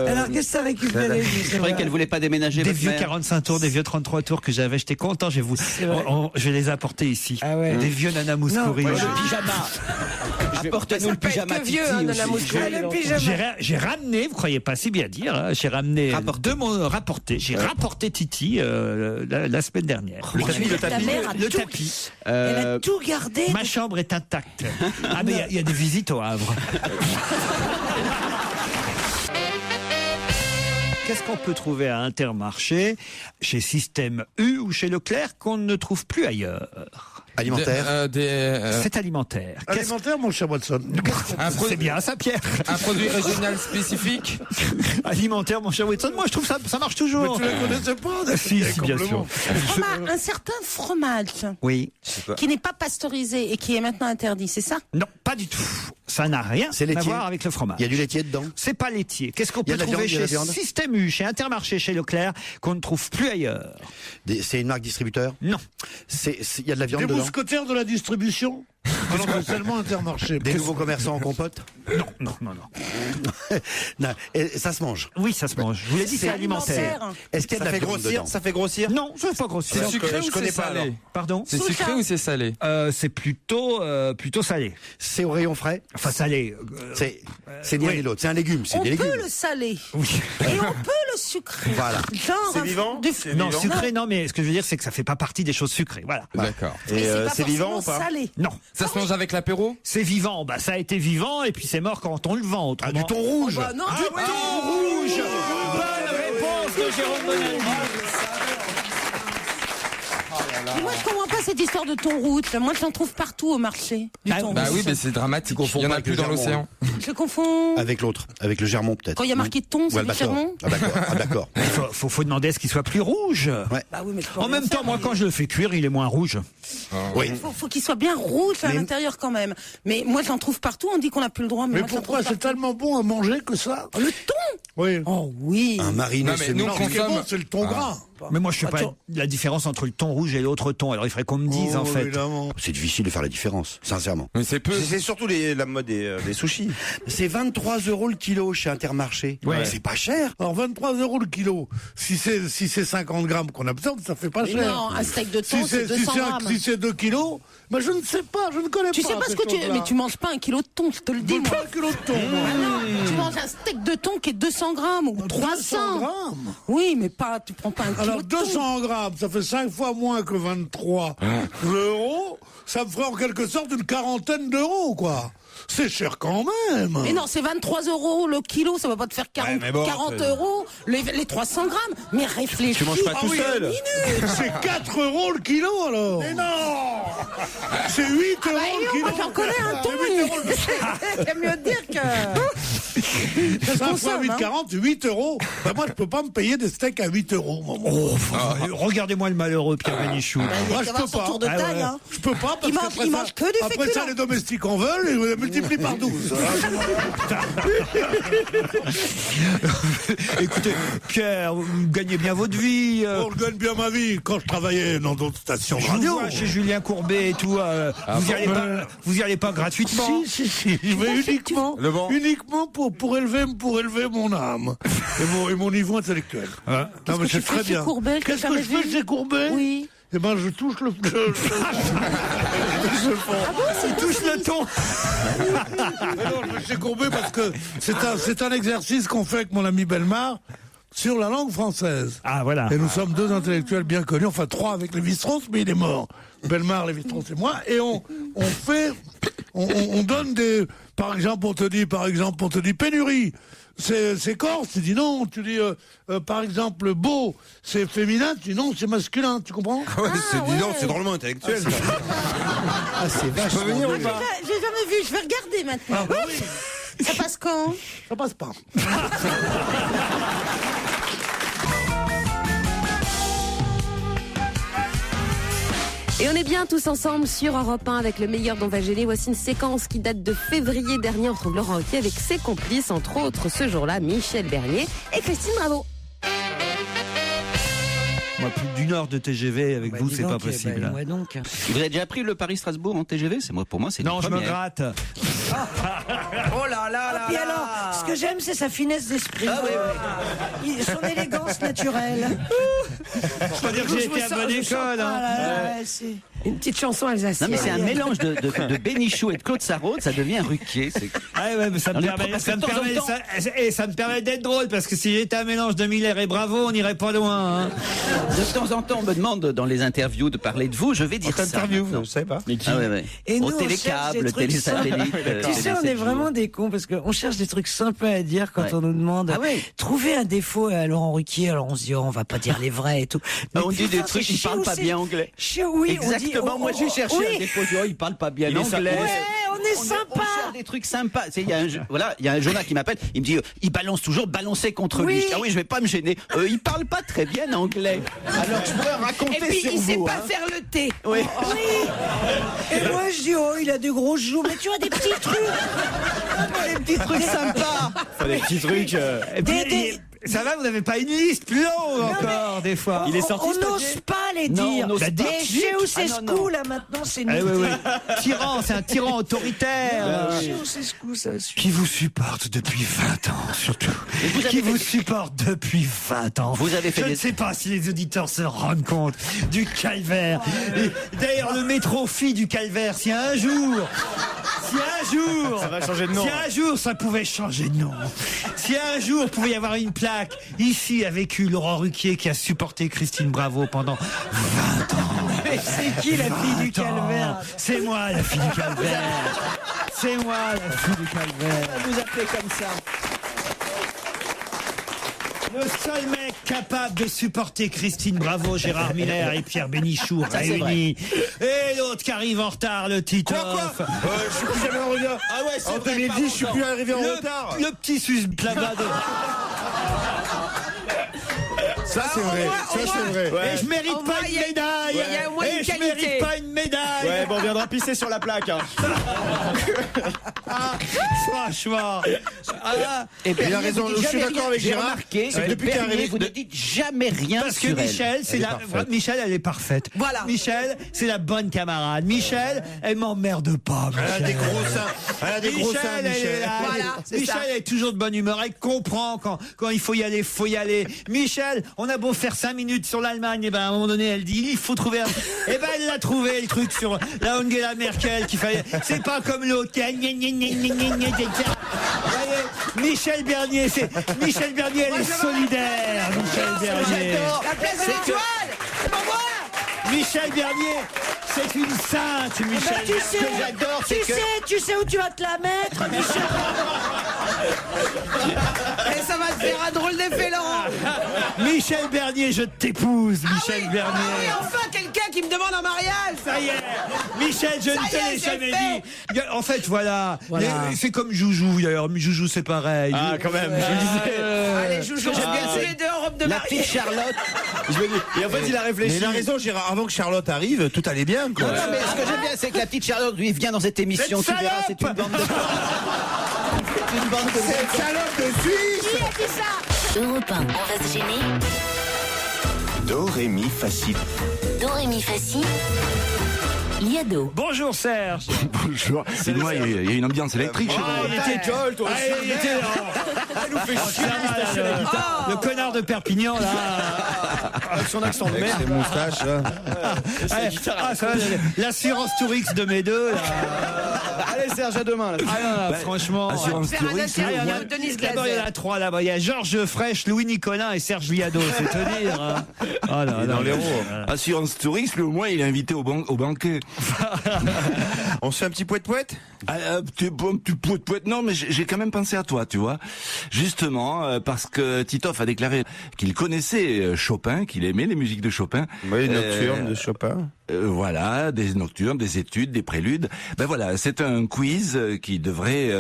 Alors, qu'est-ce que t'as récupéré? c'est vrai qu'elle voulait pas déménager. Des votre vieux mère. 45 tours, des vieux 33 tours que j'avais. J'étais content. Je vais les apporter ici. Ah ouais. Des vieux Nana Mouskouri. Le pyjama. Apportez-nous le pyjama que Titi vieux, hein, Nana aussi. Mouskouri. Le pyjama. J'ai ramené, vous croyez pas si bien dire, hein, j'ai ramené j'ai rapporté Titi la semaine dernière. Ta mère a Le tout- tapis. Elle a tout gardé. Ma chambre est intacte. Ah mais il y a des visites au Havre. Qu'est-ce qu'on peut trouver à Intermarché, chez Système U ou chez Leclerc qu'on ne trouve plus ailleurs? Alimentaire. C'est alimentaire. Alimentaire, mon cher Watson. C'est bien ça, Pierre. Un produit régional spécifique. Alimentaire, mon cher Watson. Moi, je trouve ça marche toujours. Mais tu la connaissais pas? Si, bien sûr. Un certain fromage Oui. qui n'est pas pasteurisé et qui est maintenant interdit, c'est ça? Non, pas du tout. Ça n'a rien C'est à laitier. voir avec le fromage. Il y a du laitier dedans. C'est pas laitier. Qu'est-ce qu'on Il y a peut de la trouver viande, il y a chez de la viande Système U, chez Intermarché, chez Leclerc, qu'on ne trouve plus ailleurs? C'est une marque distributeur. Non. Il y a de la viande Des dedans. mousquetaires de la distribution? Non, c'est seulement Intermarché. Des nouveaux commerçants en compote. Non. Non, et ça se mange. Oui, ça se mange. Je vous l'ai dit, c'est alimentaire. Est-ce qu'il y a de la viande dedans? Ça fait grossir. Non, ça ne fait pas grossir. C'est sucré ou c'est pas, salé? alors. Pardon? C'est sucré ou c'est salé? C'est plutôt salé. C'est au rayon frais. Enfin, salé. C'est ni l'un ni l'autre. C'est un légume. C'est On des peut légumes. le saler Oui. et on peut le sucrer. Voilà. Genre C'est vivant? Non, sucré, non, mais ce que je veux dire, c'est que ça fait pas partie des choses sucrées. Voilà. D'accord. Mais Et c'est pas c'est vivant ou forcément pas? salé. Non. Ça se mange avec l'apéro? C'est vivant. Bah, ça a été vivant et puis c'est mort quand on le vend. Autrement. Du thon rouge. Bah non, Du thon rouge. Bonne réponse de Jérôme Bonaldi. Mais moi je comprends pas cette histoire de thon route. Moi j'en trouve partout au marché. Du thon Bah rouge. oui, mais c'est dramatique. Tu confonds Il y en pas a avec plus le dans Germont, l'océan. Je confonds. Avec l'autre, avec le Germont peut-être. Quand il y a marqué thon, c'est Ou du Albator. Germont. Ah d'accord. Ah, d'accord. Faut demander à ce qu'il soit plus rouge. Ouais. Bah oui, mais je peux En rien même temps, faire, moi, mais- quand je le fais cuire, il est moins rouge. Oui. Faut qu'il soit bien rouge à Mais- l'intérieur quand même. Mais moi j'en trouve partout, on dit qu'on n'a plus le droit. Mais, Mais moi, j'en pourquoi trouve c'est tellement bon à manger que ça? partout. Le thon? Oui. Oh oui. Un mariné, Non, mais c'est nous, Non, on ce qui est consomme- bon, c'est le thon gras. Mais moi, je sais pas Attends. la différence entre le thon rouge et l'autre thon. Alors, il faudrait qu'on me dise, en fait. Évidemment. C'est difficile de faire la différence, sincèrement. Mais c'est peu. C'est surtout la mode des sushis. C'est 23 € le kilo chez Intermarché. Ouais. C'est pas cher. Alors 23 € le kilo. Si c'est 50 grammes qu'on absorbe, ça fait pas Mais cher. non, un steak de thon, c'est 200 grammes. Si c'est 2 kilos, mais je ne sais pas, je ne connais Tu pas. sais pas ce ces que tu. choses-là. Mais tu manges pas un kilo de thon, je te le dis, moi. Pas un kilo de thon, moi. Ah non, tu manges un steak de thon qui est 200 grammes ou 300. 200 grammes. Oui, mais pas, tu prends pas un kilo Alors de thon. 200 grammes, ça fait 5 fois moins que 23 €. Ça me ferait en quelque sorte une quarantaine d'euros, quoi. C'est cher quand même. Mais non, c'est 23 € le kilo, ça va pas te faire 40, Ouais, mais bon, 40 c'est- € les 300 grammes. Mais réfléchis. Tu manges pas tout seul. C'est 4 € le kilo alors. Mais non. C'est 8 € le kilo. Moi j'en connais un thon. J'aime mieux dire que. 5 fois 8, 40, 8 €. Ben moi, je peux pas me payer des steaks à 8 €. Moi. Regardez-moi le malheureux Pierre Bénichou. Moi, je peux pas. Tour de Ah taille, ouais. hein. Je peux pas parce Il mange- qu'après il ça- mange que du après ça, féculent. les domestiques en veulent et ils multiplient par 12. Écoutez, Pierre, vous gagnez bien votre vie. On gagne bien ma vie quand je travaillais dans d'autres stations de Je vous radio. vois chez Julien Courbet et tout. Vous y allez pas gratuitement. Si, je vais uniquement pour élever mon âme et mon niveau intellectuel. Non, mais que tu c'est fais très chez bien. Courbet, que Qu'est-ce que j'avais je fais vu chez Courbet? Oui. Eh ben, je touche le. Ah bon, c'est Touche le ton. Mais non, je vais chez Courbet parce que c'est un exercice qu'on fait avec mon ami Bellemare sur la langue française. Ah, voilà. Et nous sommes deux intellectuels bien connus, enfin 3 avec Lévi-Strauss, mais il est mort. Bellemare, Lévi-Strauss et moi, et on donne des, par exemple, on te dit pénurie. C'est corse, tu dis non, tu dis par exemple beau, c'est féminin, tu dis non, c'est masculin, tu comprends? Ah ouais, c'est drôlement intellectuel. Ah, c'est vachement. venir ou pas? J'ai jamais vu, je vais regarder maintenant. Ah, bah oui. Ça passe quand? Ça passe pas. Et on est bien tous ensemble sur Europe 1 avec le meilleur d'On va gêner. Voici une séquence qui date de février dernier. On retrouve Laurent Ruquier avec ses complices, entre autres ce jour-là, Michel Bernier et Christine Bravo. Moi, plus d'une heure de TGV avec vous, c'est pas possible. Ouais, donc. Vous avez déjà pris le Paris-Strasbourg en TGV? Pour moi, c'est non, je me gratte. Oh là là là Puis là. alors, ce que j'aime, c'est sa finesse d'esprit. Ah oui, Son élégance naturelle. Je peux dire que j'ai été à bonne école. C'est une petite chanson alsacienne. Non mais c'est un mélange de Bénichou et de Claude Sarraute, ça devient Ruquier. Ah ouais, mais ça me permet d'être drôle, parce que si j'étais un mélange de Miller et Bravo, on n'irait pas loin. Hein. De temps en temps, on me demande dans les interviews de parler de vous, je vais dire ça. Interview, vous savez pas? Mais qui? Ah ouais. Et nous, au téléccâble, télésatellite. Tu sais, on est vraiment des cons parce qu'on cherche des trucs simples à dire quand on nous demande. Trouver un défaut à Laurent Ruquier. Alors on se dit, on va pas dire les vrais et tout. Mais on dit des trucs, il parle pas bien anglais. Oui, exactement. Moi, j'ai cherché un défaut. Il parle pas bien anglais. On est sympa. On cherche des trucs sympas. Il y a un journal qui m'appelle. Il me dit, il balance toujours balancer contre lui. Ah oui, je vais pas me gêner. Il parle pas très bien anglais. Alors je pourrais raconter sur vous. Et puis il sait pas faire le thé. Oui. Et moi je dis, il a des grosses joues. Mais tu as des petits trucs. Des petits trucs sympas. Des petits trucs. Ça va, vous n'avez pas une liste plus longue encore, des fois. Il est sorti. On n'ose pas les dire. Et Ceausescu, là, maintenant, c'est nous. Tyran, c'est un tyran autoritaire. Ceausescu, ça suit. Qui vous supporte depuis 20 ans, surtout. Qui vous supporte depuis 20 ans. Vous avez fait Je ne sais pas si les auditeurs se rendent compte du calvaire. D'ailleurs, le métro fille du calvaire, si un jour, ça va changer de nom. Si un jour, ça pouvait changer de nom. Si un jour, pouvait y avoir une plaque. Ici a vécu Laurent Ruquier qui a supporté Christine Bravo pendant 20 ans. Mais c'est qui la fille du calvaire? C'est moi la fille du calvaire. C'est moi la fille du calvaire. Vous appelez comme ça. Le seul mec capable de supporter Christine Bravo, Gérard Miller et Pierre Bénichou réunis. Et l'autre qui arrive en retard, le Titoff. Je suis plus jamais en retard. Ah ouais, en 2010, je suis plus arrivé en retard. Le petit sus là-bas de... Ça c'est vrai, Et je mérite pas une médaille. Et je mérite pas une médaille. Ouais, bon, on viendra pisser sur la plaque. Hein. Franchement. Et il a raison, je suis d'accord avec Gérard. C'est que depuis qu'il est arrivé, vous ne dites jamais rien parce que sur Michel, Michel, elle est parfaite. Voilà. Michel, c'est la bonne camarade. Michel, elle m'emmerde pas. Elle a des gros seins. Elle a des gros seins, Michel. Michel, elle est toujours de bonne humeur. Elle comprend quand il faut y aller, faut y aller. Michel, on a beau faire 5 minutes sur l'Allemagne, et ben à un moment donné, elle dit il faut trouver. Et ben elle l'a trouvé le truc sur la Angela Merkel qu'il fallait. C'est pas comme l'autre qui a. Michel Bernier, elle est solidaire. Michel Bernier. La place de l'Étoile. C'est pour moi. Michel Bernier, c'est une sainte, Michel. Tu sais, ce que j'adore, c'est que... tu sais où tu vas te la mettre, Michel. Et ça va te faire un drôle d'effet, Laurent. Michel Bernier, je t'épouse, Michel Bernier. Ah oui, enfin quelqu'un qui me demande en mariage. Ça y est, Michel, je ne te l'ai jamais dit. En fait, voilà. C'est comme Joujou, d'ailleurs. Joujou, c'est pareil. Ah, quand même, je le disais. Allez, Joujou, j'aime bien tous les deux en robe de mariée. La petite Charlotte. Et en fait, il a réfléchi. Mais il a raison, Gérard. Avant que Charlotte arrive, tout allait bien, quoi. Non, mais ce que j'aime bien, c'est que la petite Charlotte, lui, vient dans cette émission. Tu verras, c'est une bande de... Cette salope de Suisse. Qui a dit ça? Europe 1, on va se gêner. Do, ré, mi, fa, si. Do, ré, mi, fa, si. Liado. Bonjour Serge. Bonjour. Dis-moi, il y a une ambiance électrique chez vous. Il était Joel, toi aussi. Il était là. Elle nous fait chier. Le connard de Perpignan, là. Avec son accent de Avec merde. ses moustaches, là. L'assurance Tourix de mes deux, là. Allez, Serge, à demain. Franchement. Assurance Faire un Tourix, dossier de Denise D'abord, il y en Glaser. a 3 là-bas. Il y a Georges Frêche, Louis Nicolin et Serge Liado. C'est te dire. Hein. Oh là, dans l'héros. Assurance Touriste, lui, au moins, il est invité au banquet. On se fait un petit poète-poète? Tu poète, non, mais j'ai quand même pensé à toi, tu vois. Justement, parce que Titoff a déclaré qu'il connaissait Chopin, qu'il aimait les musiques de Chopin. Oui, Nocturne de Chopin. Voilà, des nocturnes, des études, des préludes. Ben voilà, c'est un quiz qui devrait,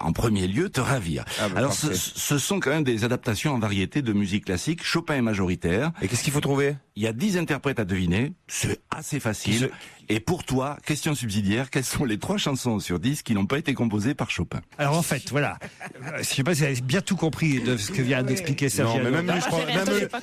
en premier lieu, te ravir. Alors, ce sont quand même des adaptations en variété de musique classique. Chopin est majoritaire. Et qu'est-ce qu'il faut trouver? Il y a 10 interprètes à deviner. C'est assez facile. Et pour toi, question subsidiaire, quelles sont les 3 chansons sur 10 qui n'ont pas été composées par Chopin? Alors en fait, voilà. Je sais pas si vous avez bien tout compris de ce que vient d'expliquer Serge. Non, mais même lui, je crois,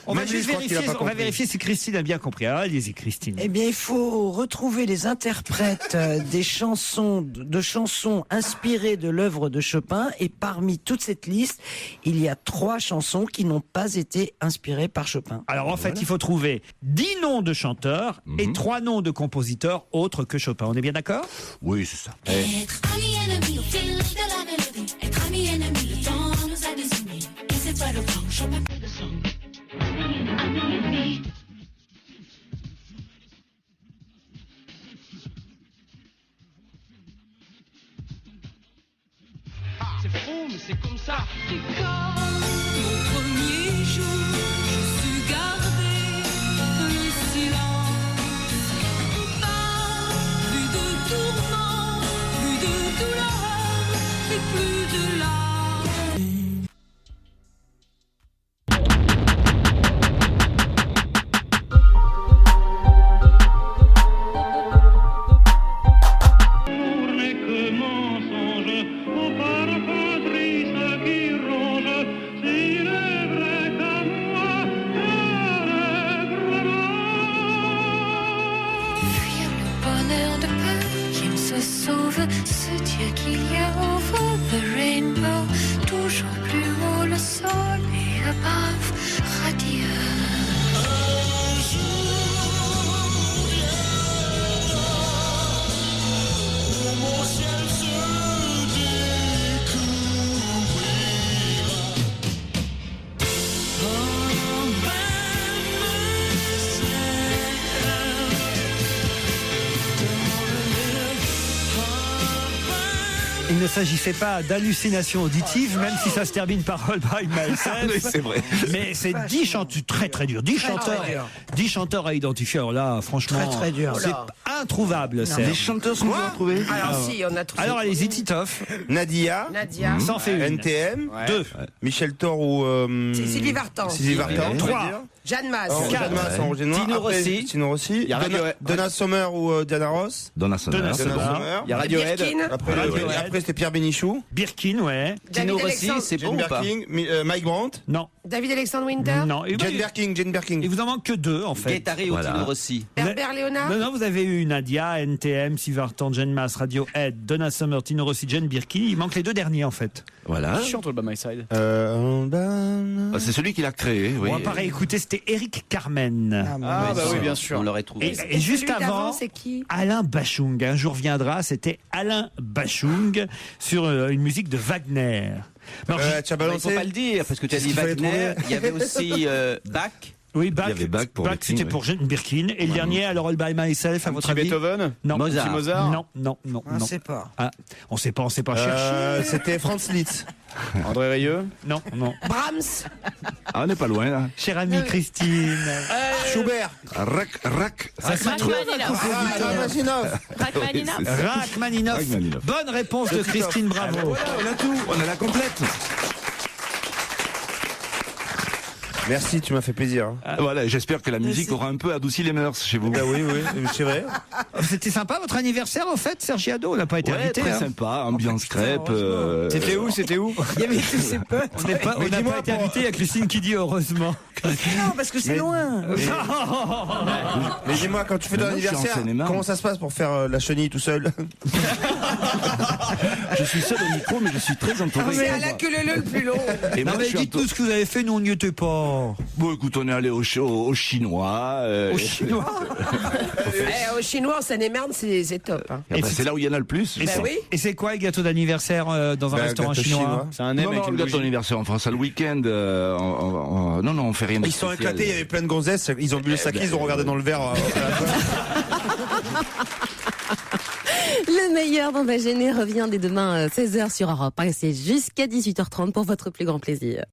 on va juste vérifier si Christine a bien compris. Alors allez-y, Christine. Eh bien, il faut retrouver les interprètes de chansons inspirées de l'œuvre de Chopin. Et parmi toute cette liste, il y a 3 chansons qui n'ont pas été inspirées par Chopin. Alors en fait, il faut trouver 10 noms de chanteurs et 3 noms de compositeurs autres que Chopin. On est bien d'accord? Oui, c'est ça. Être ami ennemi au fil de la mélodie. Être ami ennemi, le temps nous a désunis. Et c'est pas le temps, Chopin fait de son. Ami ennemi. C'est fou, mais c'est comme ça. Et quand mon premier jour, je suis gardé le silence. Plus de tourments, plus de douleur, et plus de larmes. Sauve ce Dieu qu'il y a over the rainbow, toujours plus haut le soleil above, radieux. Un jour viendra où mon ciel se découvrira. Il ne s'agissait pas d'hallucination auditive, même si ça se termine par All by Myself. Oui, c'est vrai. Mais c'est 10 chanteurs, très très dur. 10 chanteurs à identifier. Alors là, franchement, très dur. c'est introuvable. Les chanteurs sont bien trouvés. Alors si, on a trouvé. Alors allez-y, Titoff. Nadia. Ça en fait une. NTM. 2. Michel Thor ou. C'est Sylvie Vartan. Sylvie Vartan. 3. Jeanne Masse. Jeanne Masse en Roger Noir. Tino Après, Rossi. Tino Rossi. Il y a Donna Summer ou Diana Ross. Donna Summer. Il y a Radiohead. Après c'était Pierre Bénichou. Birkin, ouais. Tino Rossi, c'est bon ou pas? Mike Brandt. Non. David Alexandre Winter. Non. Jane Birkin. Il vous en manque que 2 en fait. Guettari ou Tino Rossi. Herbert Léonard. Non, vous avez eu Nadia, NTM, Sylvie Vartan, Jeanne Masse, Radiohead, Donna Summer, Tino Rossi, Jane Birkin. Il manque les 2 derniers en fait. Voilà. Qui chante All By My Side? C'est celui qui l'a créé, oui. On va pas réécouter, c'était Eric Carmen. Ah bah oui, bien sûr. On l'aurait trouvé. Et juste avant, c'est qui? Alain Bachung. Un jour viendra, c'était Alain Bachung sur une musique de Wagner. Alors, tu as Il balancé. faut pas le dire, parce que tu as dit Wagner, il y avait aussi Bach. oui, Bach, Il y avait Bach pour les c'était Kings, pour Jane Birkin. Et le dernier, alors All By Myself, à votre avis? Beethoven. Non. Mozart. Non. On ne sait pas. Ah, on sait pas chercher. C'était Franz Liszt. André Rieu. Non. Brahms. Ah, on n'est pas loin, là. Chère amie Christine. Schubert. Ça se trouve. Rachmaninoff. Bonne réponse de Christine, bravo. Voilà, on a tout. On a la complète. Merci, tu m'as fait plaisir. Voilà, j'espère que la musique aura un peu adouci les mœurs chez vous. Oui, c'est vrai. C'était sympa votre anniversaire au fait, Sergiado. On n'a pas été Ouais, invité. très hein. sympa, ambiance crêpe. C'était où Il y avait tous ses potes. On n'a pas été invité. Il y a Christine qui dit heureusement. Non, parce que c'est loin. Mais dis-moi, quand tu fais ton Mais moi, je suis en anniversaire, Seine-et-Marne. comment ça se passe pour faire la chenille tout seul? Je suis seul au micro, mais je suis très entouré. C'est à la queue le plus long. Et Non moi, mais je suis dites-nous ce que vous avez fait, nous on n'y était pas. Bon, écoute, on est allé au Chinois. Au Chinois. Au Chinois, en Seine-et-Marne, c'est top. Hein. Et c'est là où il y en a le plus. Et c'est- Et c'est quoi le gâteau d'anniversaire dans un restaurant gâteau chinois? C'est un Non, M avec non, une le gâteau bougie. d'anniversaire, on fera ça le week-end. Non, on fait rien de Ils sont spécial. éclatés, il y avait plein de gonzesses, ils ont bu le saké, ils ont regardé dans le verre. Le meilleur d'On va gêner revient dès demain 16h sur Europe 1 et c'est jusqu'à 18h30 pour votre plus grand plaisir.